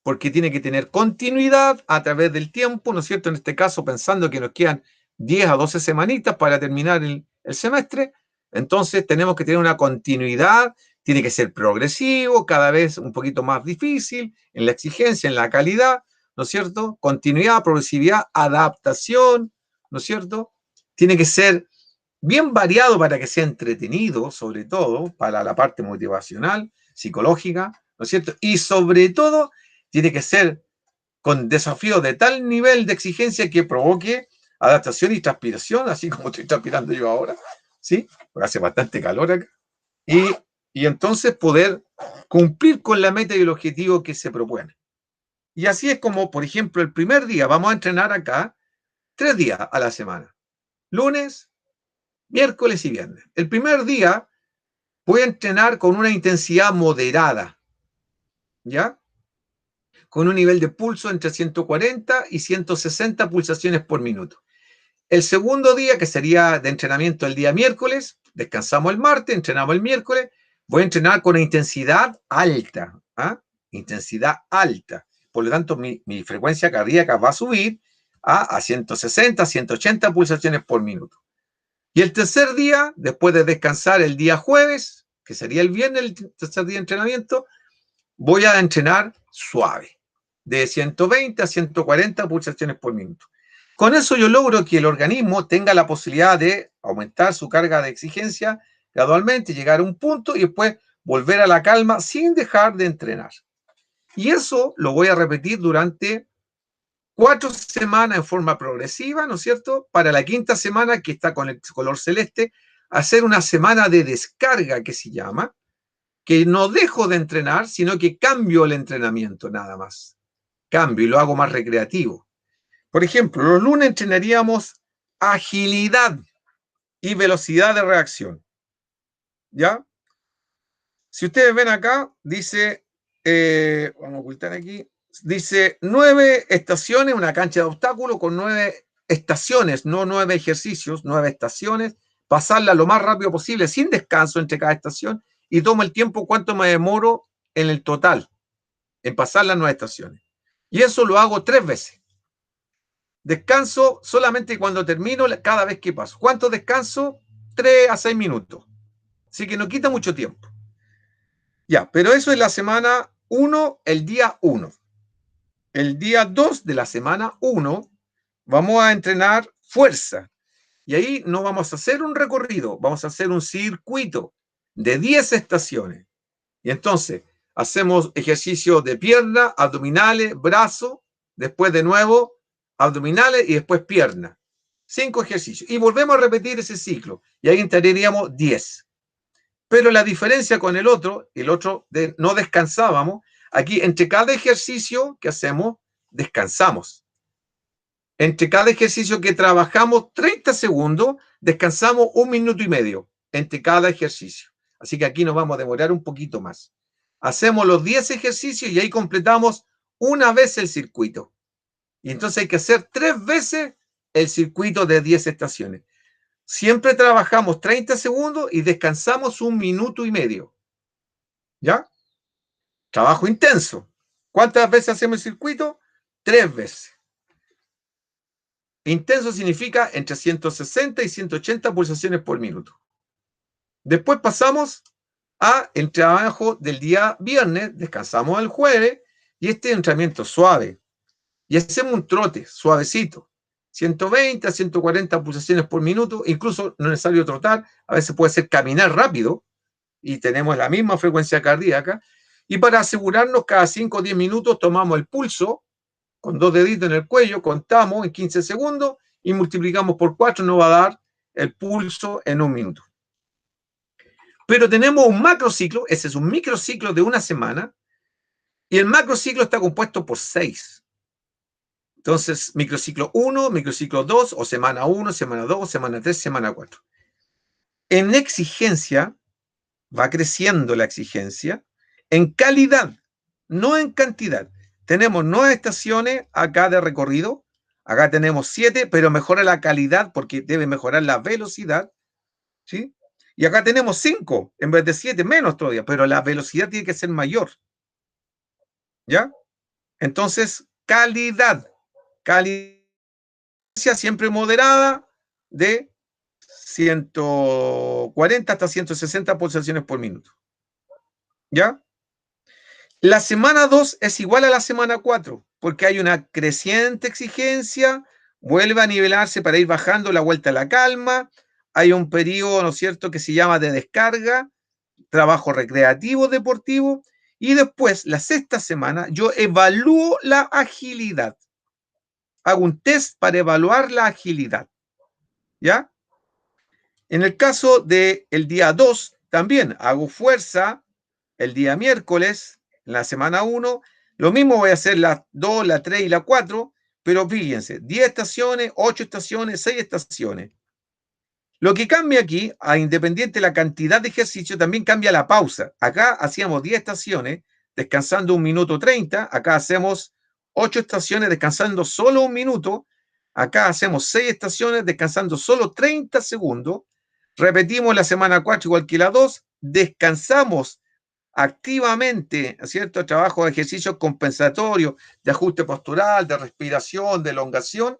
porque tiene que tener continuidad a través del tiempo, ¿no es cierto? En este caso, pensando que nos quedan 10 a 12 semanitas para terminar el semestre, entonces tenemos que tener una continuidad, tiene que ser progresivo, cada vez un poquito más difícil en la exigencia, en la calidad, ¿no es cierto? Continuidad, progresividad, adaptación, ¿no es cierto? Tiene que ser bien variado para que sea entretenido, sobre todo, para la parte motivacional, psicológica, ¿no es cierto? Y sobre todo, tiene que ser con desafíos de tal nivel de exigencia que provoque adaptación y transpiración, así como estoy transpirando yo ahora, ¿sí? Porque hace bastante calor acá. Y entonces poder cumplir con la meta y el objetivo que se propone. Y así es como, por ejemplo, el primer día, vamos a entrenar acá 3 días a la semana. Lunes, miércoles y viernes. El primer día voy a entrenar con una intensidad moderada, ¿ya? Con un nivel de pulso entre 140 y 160 pulsaciones por minuto. El segundo día, que sería de entrenamiento el día miércoles, descansamos el martes, entrenamos el miércoles, voy a entrenar con una intensidad alta, ¿ah? Intensidad alta. Por lo tanto, mi frecuencia cardíaca va a subir a 160, 180 pulsaciones por minuto. Y el tercer día, después de descansar el día jueves, que sería el viernes, el tercer día de entrenamiento, voy a entrenar suave, de 120 a 140 pulsaciones por minuto. Con eso yo logro que el organismo tenga la posibilidad de aumentar su carga de exigencia gradualmente, llegar a un punto y después volver a la calma sin dejar de entrenar. Y eso lo voy a repetir durante 4 semanas en forma progresiva, ¿no es cierto? Para la quinta semana, que está con el color celeste, hacer una semana de descarga, que se llama, que no dejo de entrenar, sino que cambio el entrenamiento nada más. Cambio y lo hago más recreativo. Por ejemplo, los lunes entrenaríamos agilidad y velocidad de reacción. ¿Ya? Si ustedes ven acá, dice, vamos a ocultar aquí, dice 9 estaciones, una cancha de obstáculos con 9 estaciones, no 9 ejercicios, 9 estaciones, pasarla lo más rápido posible, sin descanso entre cada estación, y tomo el tiempo cuánto me demoro en el total, en pasar las 9 estaciones. Y eso lo hago 3 veces. Descanso solamente cuando termino, cada vez que paso. ¿Cuánto descanso? 3 a 6 minutos. Así que no quita mucho tiempo. Ya, pero eso es la semana 1, el día 1. El día 2 de la semana 1 vamos a entrenar fuerza. Y ahí no vamos a hacer un recorrido, vamos a hacer un circuito de 10 estaciones. Y entonces hacemos ejercicios de pierna, abdominales, brazo, después de nuevo abdominales y después pierna. 5 ejercicios. Y volvemos a repetir ese ciclo. Y ahí entraríamos 10. Pero la diferencia con el otro no descansábamos, aquí entre cada ejercicio que hacemos, descansamos. Entre cada ejercicio que trabajamos 30 segundos, descansamos 1 minuto y medio entre cada ejercicio. Así que aquí nos vamos a demorar un poquito más. Hacemos los 10 ejercicios y ahí completamos una vez el circuito. Y entonces hay que hacer 3 veces el circuito de 10 estaciones. Siempre trabajamos 30 segundos y descansamos 1 minuto y medio. ¿Ya? Trabajo intenso. ¿Cuántas veces hacemos el circuito? 3 veces. Intenso significa entre 160 y 180 pulsaciones por minuto. Después pasamos al trabajo del día viernes, descansamos el jueves y este entrenamiento suave. Y hacemos un trote suavecito. 120 a 140 pulsaciones por minuto, incluso no es necesario trotar, a veces puede ser caminar rápido y tenemos la misma frecuencia cardíaca. Y para asegurarnos, cada 5 o 10 minutos tomamos el pulso con 2 deditos en el cuello, contamos en 15 segundos y multiplicamos por 4, nos va a dar el pulso en 1 minuto. Pero tenemos un macrociclo, ese es un microciclo de 1 semana, y el macrociclo está compuesto por 6. Entonces, microciclo 1, microciclo 2, o semana 1, semana 2, semana 3, semana 4. En exigencia, va creciendo la exigencia, en calidad, no en cantidad. Tenemos 9 estaciones acá de recorrido, acá tenemos 7, pero mejora la calidad porque debe mejorar la velocidad, ¿sí? Y acá tenemos 5, en vez de 7, menos todavía, pero la velocidad tiene que ser mayor, ¿ya? Entonces, calidad siempre moderada de 140 hasta 160 pulsaciones por minuto, ¿ya? La semana 2 es igual a la semana 4, porque hay una creciente exigencia, vuelve a nivelarse para ir bajando la vuelta a la calma, hay un periodo, ¿no es cierto?, que se llama de descarga, trabajo recreativo, deportivo, y después, la sexta semana, yo evalúo la agilidad. Hago un test para evaluar la agilidad, ¿ya? En el caso del día 2, también hago fuerza el día miércoles, en la semana 1, lo mismo voy a hacer la 2, la 3 y la 4, pero fíjense, 10 estaciones, 8 estaciones, 6 estaciones. Lo que cambia aquí, a independiente de la cantidad de ejercicio, también cambia la pausa. Acá hacíamos 10 estaciones, descansando 1 minuto 30, acá hacemos 8 estaciones, descansando solo 1 minuto, acá hacemos 6 estaciones, descansando solo 30 segundos, repetimos la semana 4 igual que la 2, descansamos activamente, ¿cierto? Trabajo de ejercicios compensatorios, de ajuste postural, de respiración, de elongación,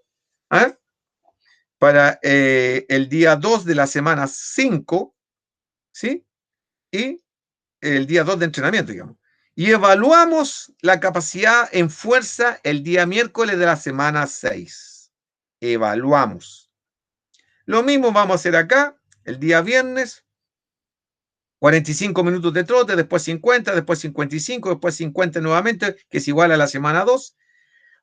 ¿eh? Para el día 2 de la semana 5, ¿sí? Y el día 2 de entrenamiento, digamos. Y evaluamos la capacidad en fuerza el día miércoles de la semana 6. Evaluamos. Lo mismo vamos a hacer acá, el día viernes, 45 minutos de trote, después 50, después 55, después 50 nuevamente, que es igual a la semana 2.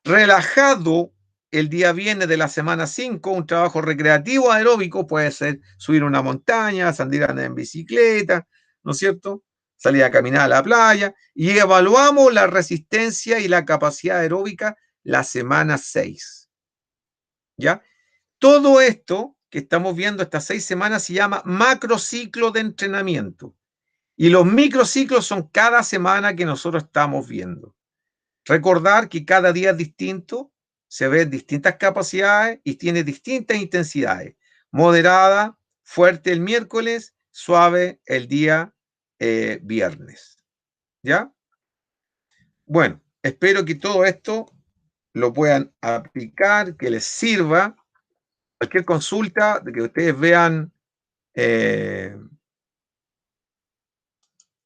Relajado el día viernes de la semana 5, un trabajo recreativo aeróbico, puede ser subir una montaña, salir a andar en bicicleta, ¿no es cierto? Salir a caminar a la playa, y evaluamos la resistencia y la capacidad aeróbica la semana 6. ¿Ya? Todo esto que estamos viendo estas 6 semanas se llama macrociclo de entrenamiento. Y los microciclos son cada semana que nosotros estamos viendo. Recordar que cada día es distinto, se ven distintas capacidades y tiene distintas intensidades. Moderada, fuerte el miércoles, suave el día viernes. ¿Ya? Bueno, espero que todo esto lo puedan aplicar, que les sirva. Cualquier consulta, de que ustedes vean en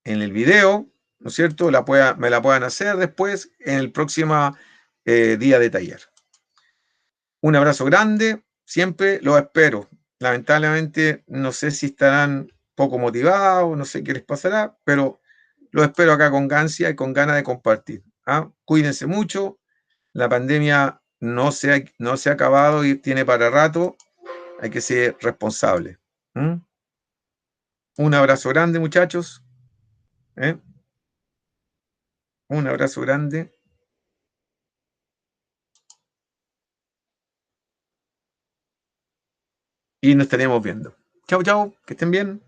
el video, ¿no es cierto? Me la puedan hacer después en el próximo día de taller. Un abrazo grande, siempre los espero. Lamentablemente, no sé si estarán poco motivados, no sé qué les pasará, pero los espero acá con gancia y con ganas de compartir. ¿Ah? Cuídense mucho, la pandemia no se ha acabado y tiene para rato, hay que ser responsable. ¿Mm? Un abrazo grande, muchachos. ¿Eh? Un abrazo grande. Y nos estaremos viendo. Chau, chau, que estén bien.